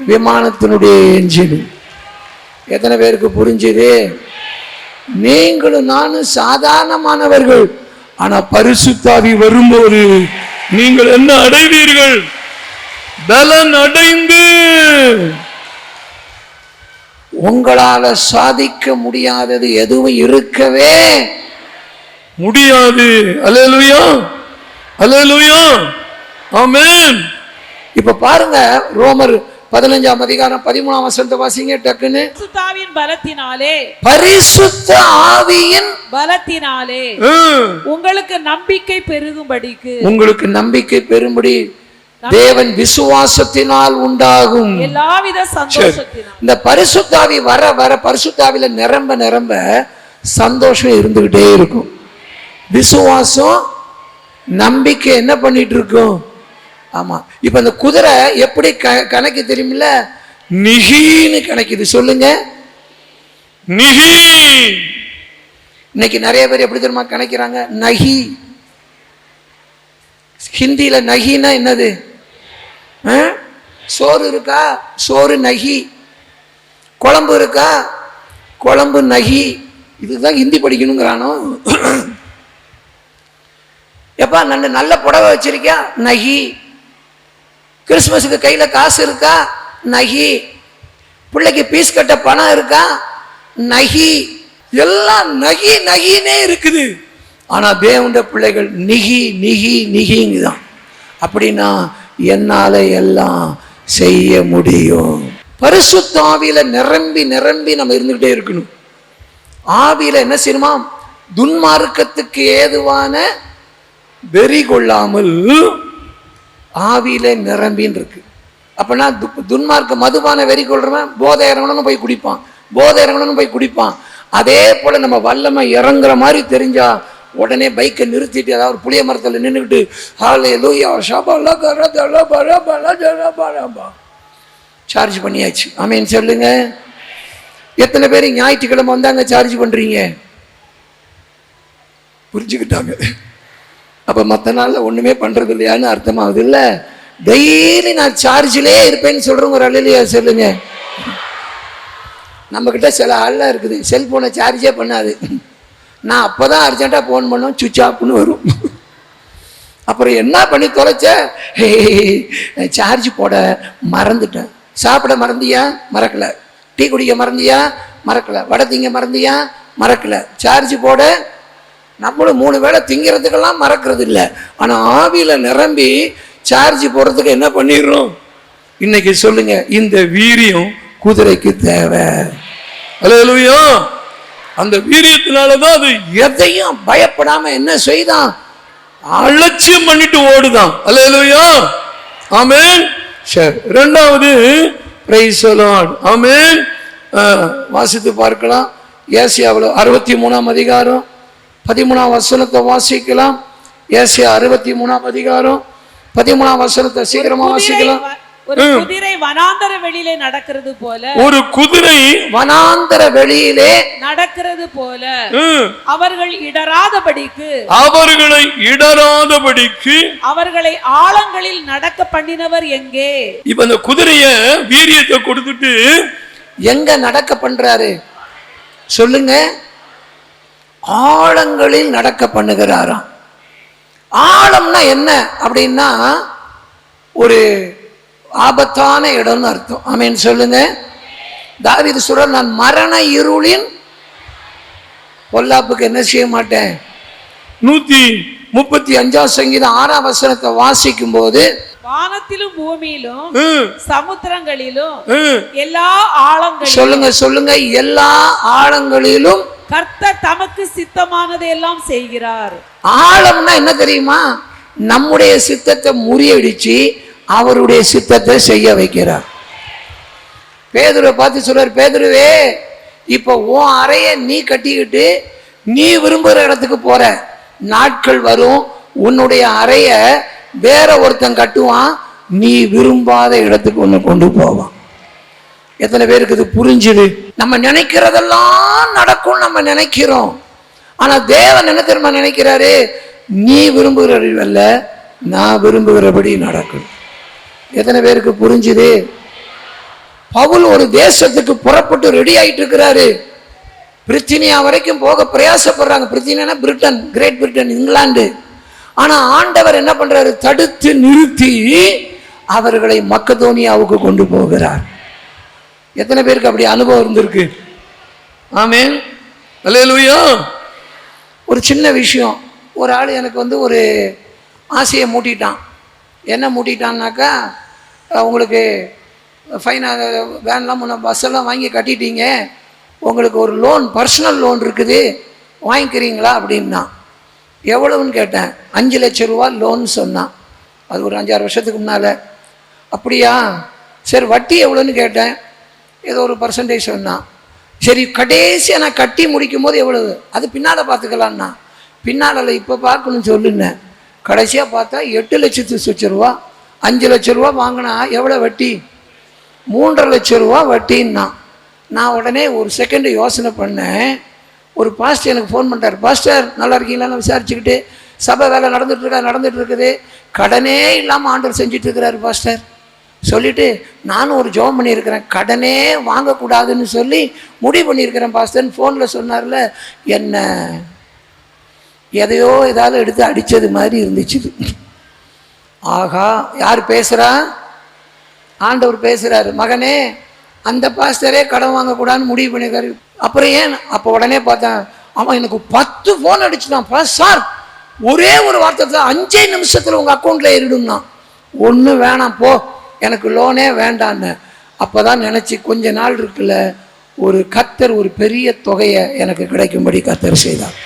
S2: விமானத்தினுடைய என்ஜின். எத்தனை பேருக்கு புரிஞ்சுது? நீங்களும் நானும் சாதாரணமானவர்கள், ஆனா பரிசுத்த ஆவி வரும்போது நீங்கள் என்ன அடைவீர்கள்? பலன் அடைந்து உங்களால சாதிக்க முடியாதது எதுவும் இருக்கவே முடியாது. அல்லேலூயா, அல்லேலூயா, ஆமென். இப்ப பாருங்க, ரோமர் 15ஆம் அதிகாரம் 13ஆம் வசனத்தை வாசிங்க டக்குன்னு.
S5: பரிசுத்தாவியின் பலத்தினாலே,
S2: பரிசுத்த ஆவியின்
S5: பலத்தினாலே உங்களுக்கு நம்பிக்கை பெருகும்படிக்கு,
S2: உங்களுக்கு நம்பிக்கை பெரும்படி தேவன் விசுவாசத்தினால் உண்டாகும்
S5: எல்லாவித சந்தோஷத்தினால்.
S2: இந்த பரிசுத்தாவி வர பரிசுத்தாவில நிரம்ப சந்தோஷம் இருந்துகிட்டே இருக்கும். விசுவாசம் நம்பிக்கை என்ன பண்ணிட்டு இருக்கும்? ஆமா. இப்ப இந்த குதிரை எப்படி கணக்கு தெரியுமில்ல? நிகின்னு கணக்குது. சொல்லுங்க, நிகி. இன்னைக்கு நிறைய பேர் எப்படி தெரியுமா கணக்கிறாங்க? நகி. ஹிந்தியில நகினா என்னது? சோறு இருக்கா, சோறு நகி. குழம்பு இருக்கா, குழம்பு நகி. இதுதான் ஹிந்தி படிக்கணுங்கிறானோ. எப்பா நல்ல புடவை வச்சிருக்கியா? நகி. கிறிஸ்துமஸுக்கு கையில காசு இருக்கா? நகி. பிள்ளைக்கு பீஸ் கட்ட பணம் இருக்கா? நகி. எல்லாம் நகினே இருக்குது. ஆனா தேவனுடைய பிள்ளைகள் நிகிங்குதான். அப்படின்னா என்னால எல்லாம் செய்ய முடியும். பரிசுத்த ஆவியில நிரம்பி நம்ம இருந்துகிட்டே இருக்கணும். ஆவியில என்ன செய்யணுமா? துன்மார்க்கத்துக்கு ஏதுவான
S3: வெறி கொள்ளாமல்
S2: ஆவியிலே நிரம்பின்னு இருக்கு. அப்பனா துன்மார்க்க மதுபான வெறி கொள்றவன் போதை இறங்கணும்னு போய் குடிப்பான், போதை இறங்கணும்னு போய் குடிப்பான். அதே போல நம்ம வல்லமை இறங்குற மாதிரி தெரிஞ்சா உடனே பைக்கை நிறுத்திட்டு ஏதாவது புளிய மரத்தில் நின்றுக்கிட்டு சார்ஜ் பண்ணியாச்சு. ஆமேன் சொல்லுங்க. எத்தனை பேர் ஞாயிற்றுக்கிழமை வந்தாங்க சார்ஜ் பண்றீங்க? புரிஞ்சுக்கிட்டாங்க. அப்ப மற்ற நாள்ல ஒண்ணுமே பண்றது இல்லையான்னு அர்த்தமாகுது இல்ல. டெய்லி நான் சார்ஜிலே இருப்பேன்னு சொல்றவங்க ஒரு அல்லையா சொல்லுங்க. நம்ம கிட்ட சில ஆள்லாம் இருக்குது செல்போனை சார்ஜே பண்ணாது. நான் அப்போதான் அர்ஜென்ட்டாக ஃபோன் பண்ணோம், சுவிட்ச் ஆஃப்னு வரும். அப்புறம் என்ன பண்ணி தொலைச்ச, சார்ஜ் போட மறந்துட்டேன். சாப்பிட மறந்தியா? மறக்கலை. டீ குடிக்க மறந்தியா? மறக்கலை. வடை திங்க மறந்தியா? மறக்கலை. சார்ஜ் போட நம்மளும் 3 வேளை திங்கிறதுக்கெல்லாம் மறக்கிறது இல்லை. ஆனால் ஆவியில் நிரம்பி சார்ஜ் போடுறதுக்கு என்ன பண்ணிடுறோம்? இன்னைக்கு சொல்லுங்க, இந்த வீரியம் குதிரைக்கு தேவை.
S3: அல்லேலூயா. அந்த வீரியத்தினாலதான் அது
S2: எதையும் பயப்படாம என்ன செய்தான்?
S3: அலட்சியம் பண்ணிட்டு ஓடுதான். அல்லேலூயா. ஆமென். சரி, இரண்டாவது பிரைஸ் தி லார்ட். ஆமென்.
S2: வாசித்து பார்க்கலாம். ஏசாயாவில் 63ஆம் அதிகாரம் 13ஆம் வசனத்தை வாசிக்கலாம். ஏசாயா 63ஆம் அதிகாரம் 13ஆம் வசனத்தை சீக்கிரமா வாசிக்கலாம்.
S5: ஒரு குதிரை வனாந்தர வெளியிலே நடக்கிறது போல,
S3: ஒரு குதிரை
S2: வனாந்தர வெளியிலே
S5: நடக்கிறது போல அவர்களை இடராதபடிக்கு அவர்களை ஆழங்களில் நடக்க பண்ணினவர் எங்கே?
S3: இப்ப அந்த குதிரைய வீரியத்தை கொடுத்துட்டு
S2: எங்க நடக்க பண்றாரு சொல்லுங்க? ஆழங்களில் நடக்க பண்ணுகிறாராம். ஆழம்னா என்ன அப்படின்னா ஒரு ஆபத்தான இடம்னு அர்த்தம். ஆமென் சொல்லுங்க. தாவீது சொல்றார், நான் மரண இருளின் பொல்லாப்புக்கு என்ன செய்ய மாட்டேன். 135ஆம் சங்கீதம் 6ஆம் வசனத்தை வாசிக்கும் போது,
S5: வானத்திலும் பூமியிலும் சமுத்திரங்களிலும் எல்லா ஆழங்களிலும்,
S2: சொல்லுங்க சொல்லுங்க, எல்லா ஆழங்களிலும்
S5: கர்த்தர் தமக்கு சித்தமானதை எல்லாம் செய்கிறார்.
S2: ஆழம்னா என்ன தெரியுமா? நம்முடைய சித்தத்தை முறியடிச்சு அவருடைய சித்தத்தை செய்ய வைக்கிறார். பேதுருவை பார்த்து சொல்றார், பேதுருவே, இப்ப உன் அறைய நீ கட்டிக்கிட்டு நீ விரும்புகிற இடத்துக்கு போற. நாட்கள் வரும், உன்னுடைய அறைய வேற ஒருத்தன் கட்டுவான், நீ விரும்பாத இடத்துக்கு உன்னை கொண்டு போவான். எத்தனை பேருக்கு இது புரிஞ்சுது? நம்ம நினைக்கிறதெல்லாம் நடக்கும் நம்ம நினைக்கிறோம். ஆனா தேவன் என்ன தெரியுமா நினைக்கிறாரு? நீ விரும்புகிறல்ல, நான் விரும்புகிறபடி நடக்கும். எத்தனை பேருக்கு புரிஞ்சுது? பவுல் ஒரு தேசத்துக்கு புறப்பட்டு ரெடி ஆயிட்டு இருக்கிறாரு. பிரித்தானியா வரைக்கும் போக பிரயாசப்படுறாங்க. பிரித்தானியா பிரிட்டன், கிரேட் பிரிட்டன், இங்கிலாந்து. ஆனா ஆண்டவர் என்ன பண்றாரு? தடுத்து நிறுத்தி அவர்களை மக்கதோனியாவுக்கு கொண்டு போகிறார். எத்தனை பேருக்கு அப்படி அனுபவம் இருந்திருக்கு? ஆமென்.
S3: அல்லேலூயா.
S2: ஒரு சின்ன விஷயம், ஒரு ஆள் எனக்கு ஒரு ஆசையை மூட்டிட்டான். என்ன மூட்டிட்டான்னாக்கா, உங்களுக்கு வேன்லாம் முன்ன பஸ்ஸெல்லாம் வாங்கி கட்டிட்டீங்க, உங்களுக்கு ஒரு லோன், பர்சனல் லோன் இருக்குது, வாங்கிக்கிறீங்களா அப்படின்னா. எவ்வளவுன்னு கேட்டேன். 5 லட்சம் ரூபா லோன் சொன்னான். அது ஒரு 5-6 வருஷத்துக்கு முன்னால். அப்படியா, சரி வட்டி எவ்வளோன்னு கேட்டேன். ஏதோ ஒரு பர்சன்டேஜ் சொன்னான். சரி கடைசியாக நான் கட்டி முடிக்கும் போது எவ்வளவு, அது பின்னால் பார்த்துக்கலான்னா. பின்னால் இப்போ பார்க்கணும்னு சொல்லுன்னேன். கடைசியாக பார்த்தா 8 லட்சத்து ரூபா. 5 லட்சம் ரூபா வாங்கினா எவ்வளோ வட்டி? 3.5 லட்சம் ரூபா வட்டின்னா. நான் உடனே ஒரு செகண்டு யோசனை பண்ணேன். ஒரு பாஸ்டர் எனக்கு ஃபோன் பண்ணுறாரு, பாஸ்டர் நல்லா இருக்கீங்களான்னு விசாரிச்சுக்கிட்டு, சபை வேலை நடந்துட்டு இருக்குது, கடனே இல்லாமல் ஆண்டவர் செஞ்சுட்டு இருக்கிறாரு பாஸ்டர். சொல்லிட்டு நானும் ஒரு ஜெபம் பண்ணியிருக்கிறேன், கடனே வாங்கக்கூடாதுன்னு சொல்லி முடிவு பண்ணியிருக்கிறேன் பாஸ்டர்ன்னு ஃபோனில் சொன்னார்ல. என்ன எதையோ ஏதாவது எடுத்து அடித்தது மாதிரி இருந்துச்சு. ஆகா, யார் பேசுகிறா? ஆண்டவர் பேசுகிறாரு. மகனே, அந்த பாஸ்டரே கடன் வாங்கக்கூடாதுன்னு முடிவு பண்ணியிருக்காரு. அப்புறம் ஏன்? அப்போ உடனே பார்த்தேன், அவன் எனக்கு 10 ஃபோன் அடிச்சுட்டான். சார், ஒரே ஒரு வார்த்தை 5 நிமிஷத்தில் உங்கள் அக்கௌண்ட்டில் ஏறிடும்னா. ஒன்றும் வேணாம் போ, எனக்கு லோனே வேண்டான்னு. அப்போ தான் நினச்சி, கொஞ்ச நாள் இருக்குல்ல, ஒரு கர்த்தர் ஒரு பெரிய தொகையை எனக்கு கிடைக்கும்படி கர்த்தர் செய்தார்.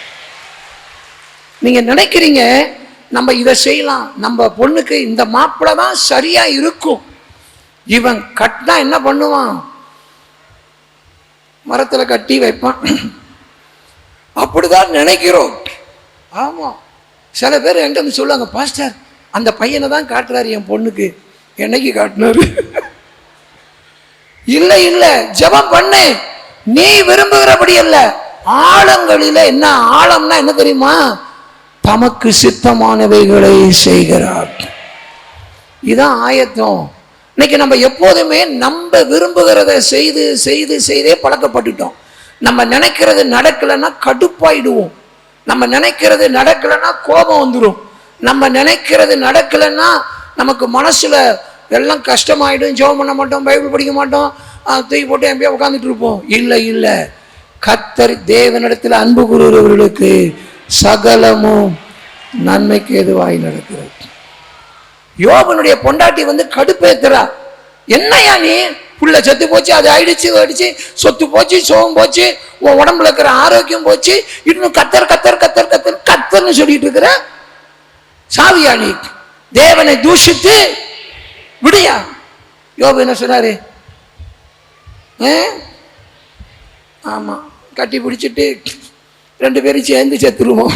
S2: நீங்கள் நினைக்கிறீங்க நம்ம இதை செய்யலாம், நம்ம பொண்ணுக்கு இந்த மாப்பிள்ளை தான் சரியா இருக்கும். இவன் கட்டினா என்ன பண்ணுவான், மரத்துல கட்டி வைப்பான். அப்படிதான் நினைக்கிறோம். ஆமா, சில பேர் என்கிட்ட வந்து சொல்லுவாங்க, பாஸ்டர் அந்த பையனை தான் காட்டுறாரு என் பொண்ணுக்கு. என்னைக்கு காட்டினாரு? இல்ல இல்ல, ஜெபம் பண்ணு, நீ விரும்புகிறபடி அல்ல. ஆழங்களில என்ன ஆழம்னா என்ன தெரியுமா? தமக்கு சித்தமானவைகளை செய்கிறார். இதான் ஆயத்தம். இன்னைக்கு நம்ம எப்போதுமே நம்ம விரும்புகிறத செய்து செய்து செய்தே பழக்கப்பட்டுட்டோம். நம்ம நினைக்கிறது நடக்கலைன்னா கடுப்பாயிடுவோம். நம்ம நினைக்கிறது நடக்கலைன்னா கோபம் வந்துடும். நம்ம நினைக்கிறது நடக்கலைன்னா நமக்கு மனசுல எல்லாம் கஷ்டமாயிடும். ஜெபம் பண்ண மாட்டோம், பைபிள் படிக்க மாட்டோம், தூக்கி போட்டு எப்படியா உட்காந்துட்டு இருப்போம். இல்லை இல்லை, கர்த்தர் தேவனிடத்தில் அன்பு கூறுகிறவர்களுக்கு சகலமும் நன்மைக்கு எதுவாய் நடக்கிறது. யோபனுடைய பொண்டாட்டி வந்து கடுப்பேத்துறா. என்னையா நீ, புள்ள செத்து போச்சு, அது அடிச்சு சொத்து போச்சு, சோகம் போச்சு, உன் உடம்புல இருக்கிற ஆரோக்கியம் போச்சு, இன்னும் கத்தர் கத்தர் கத்தர் கத்தர் கத்தர்னு சொல்லிட்டு இருக்கிற சாவியா நீ? தேவனை தூஷித்து விடியா? யோபு என்ன சொன்னாரு? ஆமா, கட்டி பிடிச்சிட்டு 2 பேரும் சேர்ந்து செத்துருவோம்.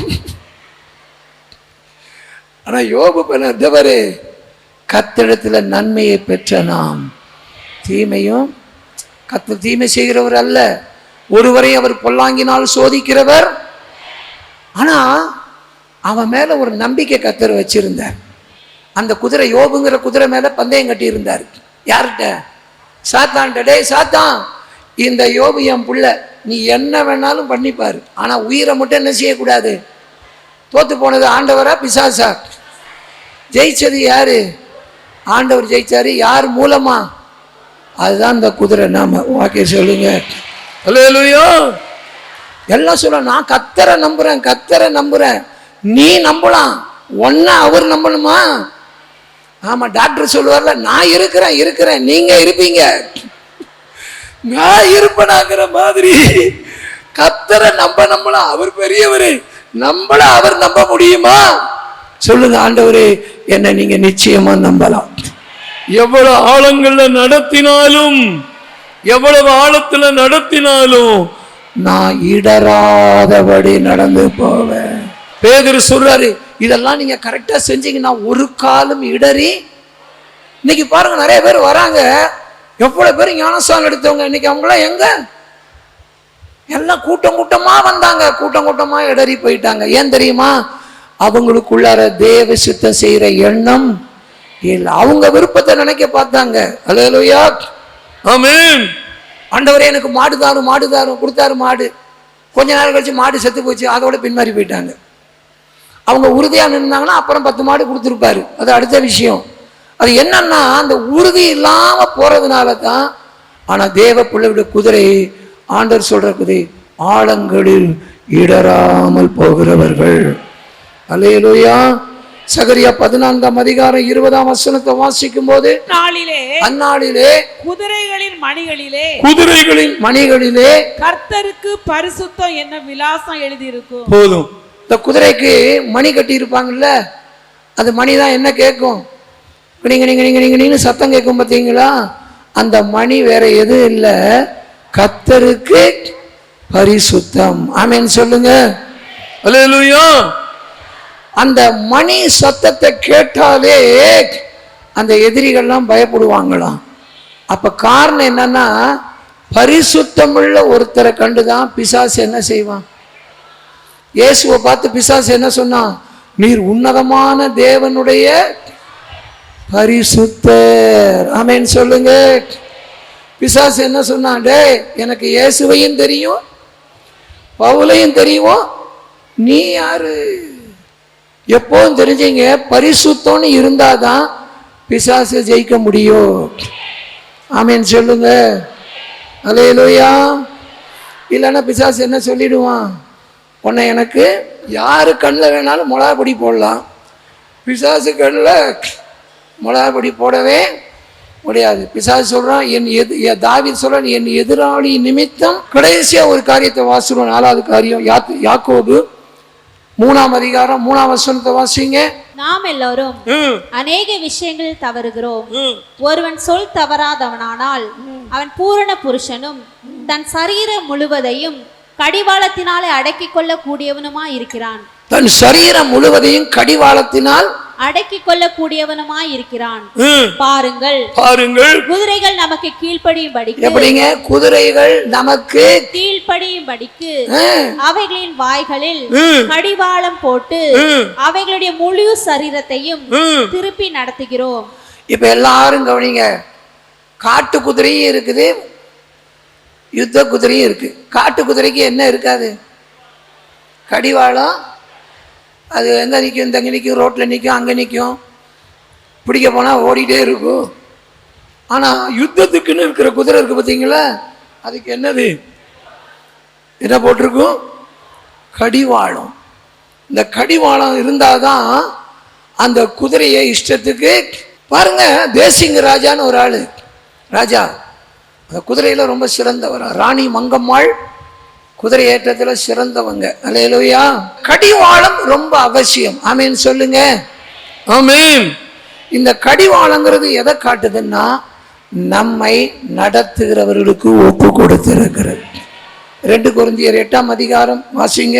S2: ஆனா யோபு பண்ணவர், கர்த்தரிடத்துல நன்மையை பெற்ற நாம் தீமையும், கர்த்தர் தீமை செய்கிறவர் அல்ல, ஒருவரை அவர் பொல்லாங்கினால் சோதிக்கிறவர். ஆனா அவன் மேல ஒரு நம்பிக்கை கர்த்தர் வச்சிருந்தார். அந்த குதிரை, யோபுங்கிற குதிரை மேல பந்தயம் கட்டி இருந்தார். யார்கிட்ட? சாத்தான்ட்ட. டேய் சாத்தான், இந்த யோபு என் புள்ள, நீ என்ன வேணாலும் பண்ணிப்பாரு, ஆனா உயிரை மட்டும் என்ன செய்யக்கூடாது. தோத்து போனது ஆண்டவரா பிசாசா? ஜெயிச்சது யாரு? ஆண்டவர் ஜெயிச்சாரு. யார் மூலமா? அதுதான் இந்த குதிரை. நாம வாக்கிய சொல்லுங்க.
S3: அல்லேலூயா.
S2: எல்லாம் சொல்ல, நான் கர்த்தரை நம்புறேன், கர்த்தரை நம்புறேன். நீ நம்பலாம், ஒன்ன அவர் நம்பணுமா? ஆமா, டாக்டர் சொல்லுவார்ல, நான் இருக்கிறேன் நீங்க இருப்பீங்க. நான் இருப்பனாங்கிற மாதிரி கர்த்தரை நம்பலாம். அவர் பெரியவரு, நம்மள அவர் நம்ப முடியுமா? சொல்லுங்க, ஆண்டவரே என்ன நீங்க நிச்சயமா நம்பலாம்.
S3: எவ்வளவு ஆழங்கள்ல நடத்தினாலும், எவ்வளவு ஆழத்துல நடத்தினாலும்
S2: நான் இடராதபடி நடந்து போவேன். பேதுரு சொல்றாரு, இதெல்லாம் நீங்க கரெக்டா செஞ்சீங்கன்னா ஒரு காலம் இடறி. இன்னைக்கு பாருங்க, நிறைய பேர் வராங்க, எவ்வளவு பேர் ஞானஸ்தானம் எடுத்தவங்க, இன்னைக்கு அவங்களாம் எங்க? எல்லாம் கூட்டம் கூட்டமா வந்தாங்க, கூட்டம் கூட்டமா இடறி போயிட்டாங்க. ஏன் தெரியுமா? அவங்களுக்குள்ளார தேவ சித்தம் செய்யற எண்ணம் இல்ல, அவங்க விருப்பத்தை நினைக்க பார்த்தாங்க. அல்லேலூயா,
S3: ஆமென்.
S2: ஆண்டவரே எனக்கு மாடு தாரும் கொடுத்தாரு. மாடு கொஞ்ச நேரம் கழிச்சு மாடு செத்து போச்சு, அதோட பின்மாறி போயிட்டாங்க. அவங்க உறுதியா நின்றாங்கன்னா அப்புறம் 10 மாடு கொடுத்துருப்பாரு, அது அடுத்த விஷயம். அது என்னன்னா, அந்த உறுதி இல்லாம போறதுனால தான். ஆனா தேவ பிள்ளையுடைய குதிரை, ஆண்டவர் சொல்ற குதிரை, ஆழங்களில் இடராமல் போகிறவர்கள். அல்லேலூயா. சகரியா 14ஆம் அதிகாரம் 20ஆம் வசனத்தை வாசிக்கும் போது, அந்நாளிலே
S5: குதிரைகளின்
S2: மணிகளிலே
S5: கர்த்தருக்கு பரிசுத்தம் என்ன விலாசம் எழுதி இருக்கும்.
S3: போதும்.
S2: இந்த குதிரைக்கு மணி கட்டி இருப்பாங்கல்ல, அது மணி தான் என்ன கேட்கும்? நீங்க சத்தம் கேட்கும் பார்த்தீங்களா? அந்த மணி வேற எதுவும் இல்லை, கர்த்தருக்கு பரிசுத்தம். ஆமென் சொல்லுங்க.
S3: அல்லேலூயா.
S2: அந்த மணி சத்தத்தை கேட்டாலே அந்த எதிரிகள்லாம் பயப்படுவாங்களாம். அப்ப காரணம் என்னன்னா, பரிசுத்தமுள்ள ஒருத்தரை கண்டுதான் பிசாசு என்ன செய்வான்? இயேசுவை பார்த்து பிசாசு என்ன சொன்னான்? நீர் உன்னதமான தேவனுடைய பரிசுத்தர். ஆமென் சொல்லுங்க. பிசாசு என்ன சொன்னான்? டே, எனக்கு இயேசுவையும் தெரியும், பவுலையும் தெரியும், நீ யாரு? எப்போதும் தெரிஞ்சீங்க, பரிசுத்தம்னு இருந்தாதான் பிசாசு ஜெயிக்க முடியும். ஆமென் சொல்லுங்க. அல்லேலூயா. இல்லைன்னா பிசாசு என்ன சொல்லிடுவான்? உன்னை எனக்கு யாரு கண்ணில் வேணாலும் மிளகாப்பொடி போடலாம், பிசாசு கண்ணில் மிளகாப்பொடி போடவே முடியாது. பிசாசு சொல்றான், தாவீது சொல்றான், என் எதிராளி நிமித்தம். கடைசியா ஒரு காரியத்தை வாசிக்கிறோம், 4வது காரியம், யாக்கோபு 3ஆம் அதிகாரம் 3ஆம் வசனத்தை வாசிங்க.
S4: நாம் எல்லோரும் அநேக விஷயங்களில் தவறுகிறோம். ஒருவன் சொல் தவறாதவனானால் அவன் பூரண புருஷனும் தன் சரீரம் முழுவதையும் கடிவாளத்தினாலே அடக்கிக் கொள்ள கூடியவனுமாய் இருக்கிறான்.
S2: தன் சரீரம் முழுவதையும் கடிவாளத்தினால்
S4: அடக்கிக் கொள்ள கூடியவனுமாய் இருக்கிறான். பாருங்கள்
S3: பாருங்கள்,
S4: குதிரைகள் நமக்கு கீழ்ப்படியும்படிக்கு,
S2: எப்படிங்க குதிரைகள் நமக்கு
S4: கீழ்ப்படியும்படிக்கு அவைகளின் வாய்களில் கடிவாளம் போட்டு அவைகளுடைய முழு சரீரத்தையும் திருப்பி நடத்துகிறோம்.
S2: இப்ப எல்லாரும் கவனிங்க, காட்டு குதிரையும் இருக்குது, யுத்த குதிரையும் இருக்கு. காட்டு குதிரைக்கு என்ன இருக்காது? கடிவாளம். அது எங்க நிற்கும்? இந்த அங்கே நிற்கும், ரோட்டில் நிற்கும், அங்கே நிற்கும், பிடிக்க போனால் ஓடிட்டே இருக்கும். ஆனால் யுத்தத்துக்குன்னு இருக்கிற குதிரை இருக்கு பார்த்தீங்களா, அதுக்கு என்னது, என்ன போட்டிருக்கும்? கடிவாளம். இந்த கடிவாளம் இருந்தாதான் அந்த குதிரையை இஷ்டத்துக்கு பாருங்க. தேசிங்க ராஜான்னு ஒரு ஆளு, ராஜா அந்த குதிரையில ரொம்ப சிறந்தவர். ராணி மங்கம்மாள் குதிரை ஏற்றத்துல சிறந்தவங்க. அல்லேலூயா. கடிவாளம் ரொம்ப அவசியம். ஆமீன் சொல்லுங்க.
S3: ஆமென்.
S2: இந்த கடிவாளங்கிறது எதை காட்டுதுன்னா, நம்மை நடத்துகிறவர்களுக்கு ஒப்பு கொடுத்திருக்கிறது. 2 கொரிந்தியர் 8ஆம் அதிகாரம் வாசிங்க.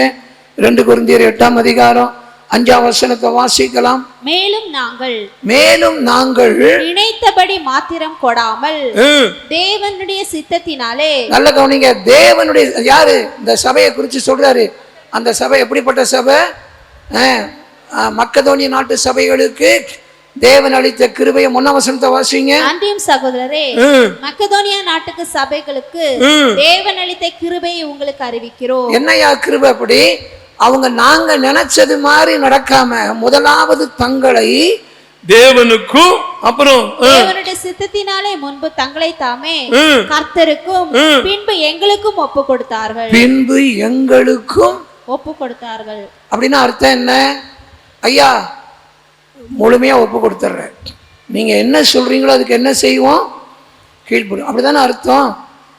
S2: 2 கொரிந்தியர் 8ஆம் அதிகாரம் 5ஆம் வசனத்தை வாசிக்கலாம்.
S4: மேலும் நாங்கள்
S2: நினைத்தபடி
S4: மாத்திரம் கொடாமல் தேவனுடைய சித்தத்தினாலே.
S2: நல்ல கவனிங்க, தேவனுடைய, யாரு இந்த சபையை குறித்து சொல்றாரு? அந்த சபை எப்படிப்பட்ட சபை? மக்கதோனிய நாட்டு சபைகளுக்கு தேவன் அளித்த கிருபையை 1ஆம் வசனத்தை வாசிங்க.
S4: அன்றியும் சகோதரரே, மக்கதோனியா நாட்டுக்கு சபைகளுக்கு தேவன் அளித்த கிருபையை உங்களுக்கு அறிவிக்கிறோம்.
S2: என்னையா கிருபை? அப்படி அவங்க நாங்க நினைச்சது மாதிரி நடக்காம முதலாவது தங்களை
S3: தேவனுக்கும் அப்புறம்
S4: தேவனுடைய சித்தத்தினாலே முன்பு தங்களை தாமே கர்த்தருக்கும் பின்பு எங்களுக்கும் ஒப்பு கொடுத்தார்கள்.
S2: பின்பு எங்களுக்கும்
S4: ஒப்பு கொடுத்தார்கள்.
S2: அப்படின்னா அர்த்தம் என்ன? ஐயா முழுமையா ஒப்பு கொடுத்துட்றேன், நீங்க என்ன சொல்றீங்களோ அதுக்கு என்ன செய்வோம்? கீழ்ப்படும். அப்படிதானே அர்த்தம்.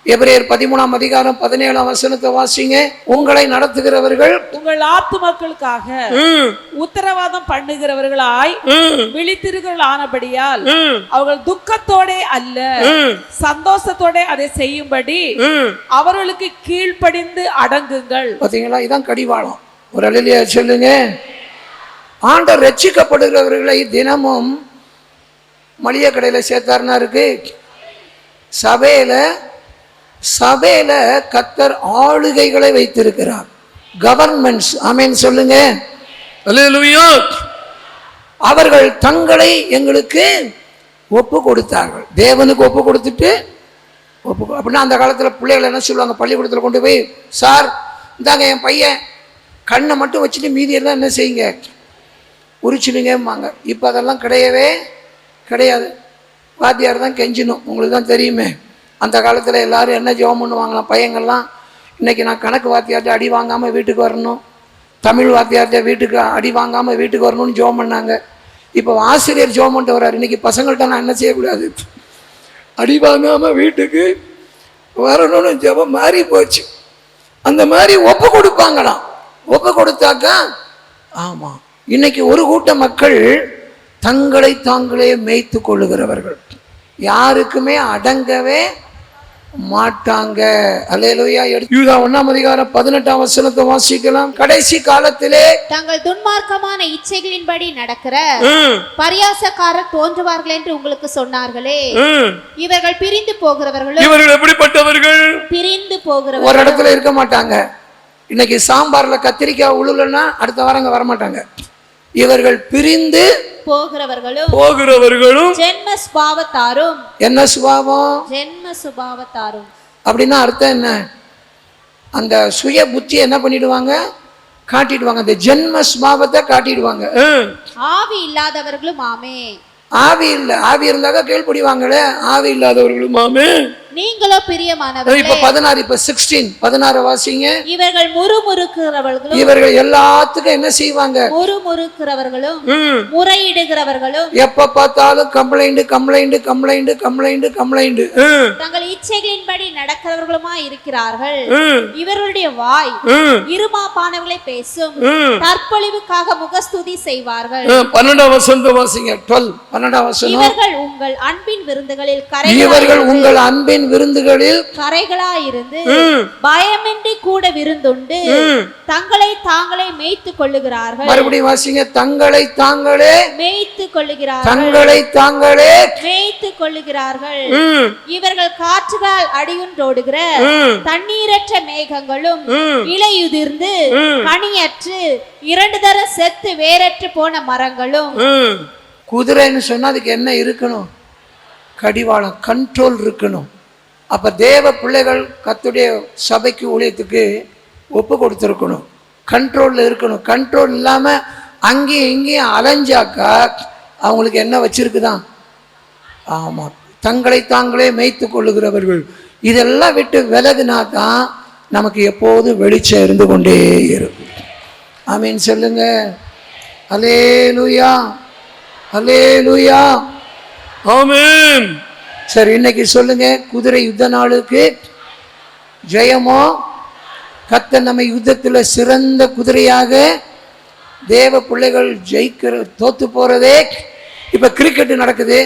S2: எபிரேயர் 13ஆம் அதிகாரம் 17ஆம் வசனத்தை வாசிங்க. உங்களை நடத்துகிறவர்கள்
S5: உங்கள் ஆத்துமக்களுக்காக உத்தரவாதம் பண்ணுகிறவர்களாய் விழித்திருக்கிறவர்கள் ஆனபடியால் அவர்கள் துக்கத்தோட அல்ல சந்தோஷத்தோட அதை செய்யும்படி அவர்களுக்கு கீழ்ப்படிந்து அடங்குங்கள்.
S2: பாத்தீங்களா? இதான் கடிவாளம். ஒரு அல்லேலூயா சொல்லுங்க. ஆண்டவர் ரட்சிக்கப்படுகிறவர்களை தினமும் மளிகை கடையில சேர்த்தாருன்னா இருக்கு. சபையில கர்த்தர் ஆளுகைகளை வைத்திருக்கிறார், கவர்மெண்ட்ஸ். ஆமென் சொல்லுங்க.
S3: அல்லேலூயா.
S2: அவர்கள் தங்களை எங்களுக்கு ஒப்பு கொடுத்தார்கள். தேவனுக்கு ஒப்பு கொடுத்துட்டு அப்படின்னா அந்த காலத்தில் பிள்ளைகள் என்ன சொல்லுவாங்க? பள்ளிக்கூடத்தில் கொண்டு போய், சார் இந்தாங்க என் பையன், கண்ணை மட்டும் வச்சுட்டு மீதி எல்லாம் என்ன செய்யுங்க, உரிச்சுடுங்கம்பாங்க. இப்போ அதெல்லாம் கிடையவே கிடையாது. வாத்தியார் தான் கெஞ்சணும். உங்களுக்கு தான் தெரியுமே, அந்த காலத்தில் எல்லாரும் என்ன ஜெபம் பண்ணுவாங்களாம் பையங்கள்லாம், இன்னைக்கு நான் கணக்கு வாத்தியார்ட்ட அடி வாங்காமல் வீட்டுக்கு வரணும், தமிழ் வாத்தியார்ட்ட வீட்டுக்கு அடி வாங்காமல் வீட்டுக்கு வரணும்னு ஜெபம் பண்ணாங்க. இப்போ ஆசிரியர் ஜெபம் பண்ணிட்டு வர்றாரு, இன்னைக்கு பசங்கள்ட்ட நான் என்ன செய்யக்கூடாது, அடி வாங்காமல் வீட்டுக்கு வரணும்னு ஜெபம் மாறி போச்சு. அந்த மாதிரி ஒப்பு கொடுப்பாங்களாம். ஒப்பு கொடுத்தாக்கா ஆமாம். இன்னைக்கு ஒரு கூட்ட மக்கள் தங்களை தாங்களே மேய்த்து கொள்ளுகிறவர்கள், யாருக்குமே அடங்கவே மாட்டாங்க. அல்லேலூயா. யூதா 1ஆம் அதிகாரம் 18ஆம் வசனத்தை வாசிக்கலாம். கடைசி காலத்திலே
S4: தங்கள் துன்மார்க்கமான இச்சைகளின்படி நடக்கிற பரியாசக்காரர் தோன்றுவார்கள் என்று உங்களுக்கு சொன்னார்களே, இவர்கள் பிரிந்து போகிறவர்களும்.
S3: இவர்கள் எப்படிப்பட்டவர்கள்?
S4: பிரிந்து போகிறவர்கள்.
S2: ஒரு இடத்துல இருக்க மாட்டாங்க. இன்னைக்கு சாம்பார்ல கத்திரிக்காய் உழுலன்னா அடுத்த வாரம் அங்க வரமாட்டாங்க. இவர்கள் பிரிந்து
S4: போகிறவர்களும் ஜென்ம சுபாவத்தாரும்.
S2: என்ன சுபாவம்?
S4: ஜென்ம சுபாவத்தாரும்.
S2: அப்படின்னா அர்த்தம் என்ன? அந்த சுய புத்தி என்ன பண்ணிடுவாங்க? காட்டிடுவாங்க. அந்த ஜென்ம சுபாவத்தை காட்டிடுவாங்க.
S4: ஆவி இல்லாதவர்களும் ஆமே.
S2: ஆவி இல்லை. ஆவி இருந்தாக்க கீழ்ப்படிவாங்களே, ஆவி இல்லாதவர்களும் ஆமே.
S4: நீங்களோ
S3: இப்ப
S4: பிரியமானவர்களே
S3: 16, இப்ப 16 வாசிங்க.
S4: இவர்கள் முறுமுறுக்கிறவர்களும்
S3: இவர்கள் எல்லாத்துக்கும் என்ன செய்வாங்க?
S4: முறுமுறுக்கிறவர்களும் முறையிடுகிறவர்களும்
S3: எப்ப பார்த்தாலும் complaint complaint complaint complaint complaint.
S4: தங்கள் இச்சைகளின்படி நடக்கிறவர்களுமா இருக்கிறார்கள். இவர்களுடைய வாய் இருமாப்பானவர்களை பேசும், தற்பொழிவுக்காக முகஸ்துதி செய்வார்கள்.
S3: 12 வசனத்தை வாசிங்க. 12 வசனம்.
S4: இவர்கள் உங்கள் அன்பின் விருந்துகளில்
S3: இவர்கள் உங்கள் அன்பின் விருந்துகளில்
S4: கரைகளாயிருந்து பயமின்றி கூட விருந்துண்டு தங்களை தாங்களே மேய்த்துக் கொள்ளுகிறார்கள்.
S3: மறுபடியும் வாசிங்க. தங்களை தாங்களே
S4: மேய்த்துக் கொள்ளுகிறார்கள்.
S3: தங்களை தாங்களே
S4: மேய்த்துக் கொள்ளுகிறார்கள். இவர்கள் காற்றுகால் அடியுன்றோடுகிற தண்ணீரற்ற மேகங்களும் இலையுதிர்ந்து கனியற்று 2 தர செத்து வேரற்று போன மரங்களும்.
S3: குதிரைன்னு சொன்னா அதுக்கு என்ன இருக்கணும்? கடிவாளம், கண்ட்ரோல் இருக்கணும். அப்ப தேவ பிள்ளைகள் கர்த்தருடைய சபைக்கு ஊழியத்துக்கு ஒப்பு கொடுத்துருக்கணும், கண்ட்ரோல்ல இருக்கணும். கண்ட்ரோல் இல்லாம அங்கேயும் இங்கேயும் அலைஞ்சாக்கா அவங்களுக்கு என்ன வச்சிருக்குதான்? ஆமா, தங்களை தாங்களே மேய்த்து கொள்ளுகிறவர்கள். இதெல்லாம் விட்டு விலகுனா தான் நமக்கு எப்போதும் வெளிச்சம் இருந்து கொண்டே இருக்கும். ஆமீன் சொல்லுங்க. அல்லேலூயா, அல்லேலூயா, ஆமென். சரி, இன்னைக்கு சொல்லுங்க, குதிரை யுத்த நாளுக்கு ஜெயமோ? கர்த்தர் நம்ம யுத்தத்தில் சிறந்த குதிரையாக தேவ பிள்ளைகள் ஜெயிக்கிற தோத்து போறதே. இப்ப கிரிக்கெட் நடக்குது,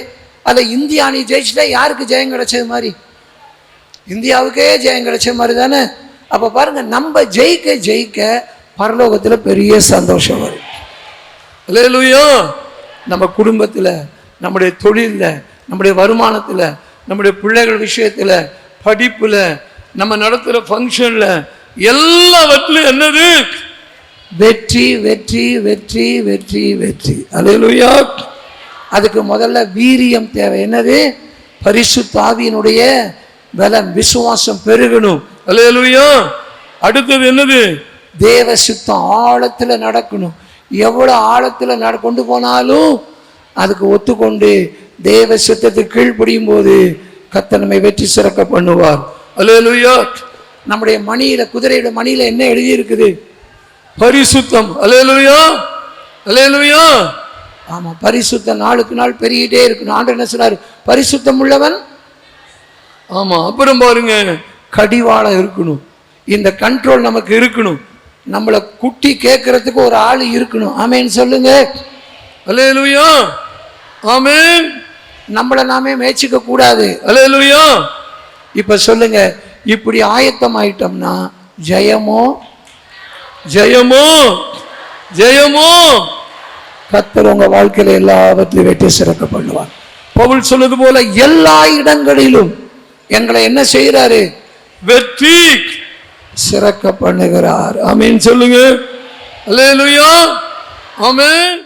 S3: அதை இந்தியா அணி ஜெயிச்சுட்டா யாருக்கு ஜெயம் கிடைச்சது மாதிரி? இந்தியாவுக்கே ஜெயம் கிடைச்ச மாதிரி தானே. அப்ப பாருங்க, நம்ம ஜெயிக்க ஜெயிக்க பரலோகத்தில் பெரிய சந்தோஷம் வரும். அல்லேலூயா. நம்ம குடும்பத்தில், நம்முடைய தொழிலில், நம்முடைய வருமானத்தில், நம்முடைய பிள்ளைகள் விஷயத்தில், படிப்பில், நம்ம நடத்துகிற ஃபங்க்ஷனில் எல்லாவற்றிலும் என்னது? வெற்றி வெற்றி வெற்றி வெற்றி வெற்றி. அல்லேலூயா. அதுக்கு முதல்ல வீரியம் தேவை. என்னது? பரிசுத்த ஆவியினுடைய பலம், விசுவாசம் பெருகணும். அல்லேலூயா. அடுத்தது என்னது? தேவ சித்தம் ஆழத்தில் நடக்கணும். எவ்வளவு ஆழத்தில் கொண்டு போனாலும் அதுக்கு ஒத்துக்கொண்டு தேவ சித்தத்துக்கு கீழ்ப்படியும் போது கர்த்தர் நம்மை வெற்றி சிறக்க பண்ணுவார். அல்லேலூயா. நம்முடைய மணியில, குதிரையோட மணியில என்ன எழுதி இருக்குது? பரிசுத்தம். அல்லேலூயா, அல்லேலூயா. ஆமா, பரிசுத்தம் நாளுக்கு நாள் பெருகிட்டே இருக்கணும். ஆண்டவர் என்ன சொன்னார்? பரிசுத்தம் உள்ளவன். ஆமா. அப்புறம் பாருங்க, கடிவாளம் இருக்கணும். இந்த கண்ட்ரோல் நமக்கு இருக்கணும். நம்மளை குட்டி கேட்கறதுக்கு ஒரு ஆள் இருக்கணும். ஆமேன் சொல்லுங்க. அல்லேலூயா, ஆமேன். நம்மளை நாமே மேய்ச்சிக்க கூடாது. அல்லேலூயா. இப்ப சொல்லுங்க, இப்படி ஆயத்தம் ஆயிட்டோம்னா ஜெயமோ ஜெயமோ ஜெயமோ. கர்த்தர் உங்க வாழ்க்கையில எல்லாவற்றிலும் வெற்றி சிறக்க பண்ணுவார். பவுல் சொன்னது போல எல்லா இடங்களிலும் எங்களை என்ன செய்யறாரு? வெற்றி சிறக்க பண்ணுகிறார். ஆமீன் சொல்லுங்க. அல்லேலூயா, ஆமென்.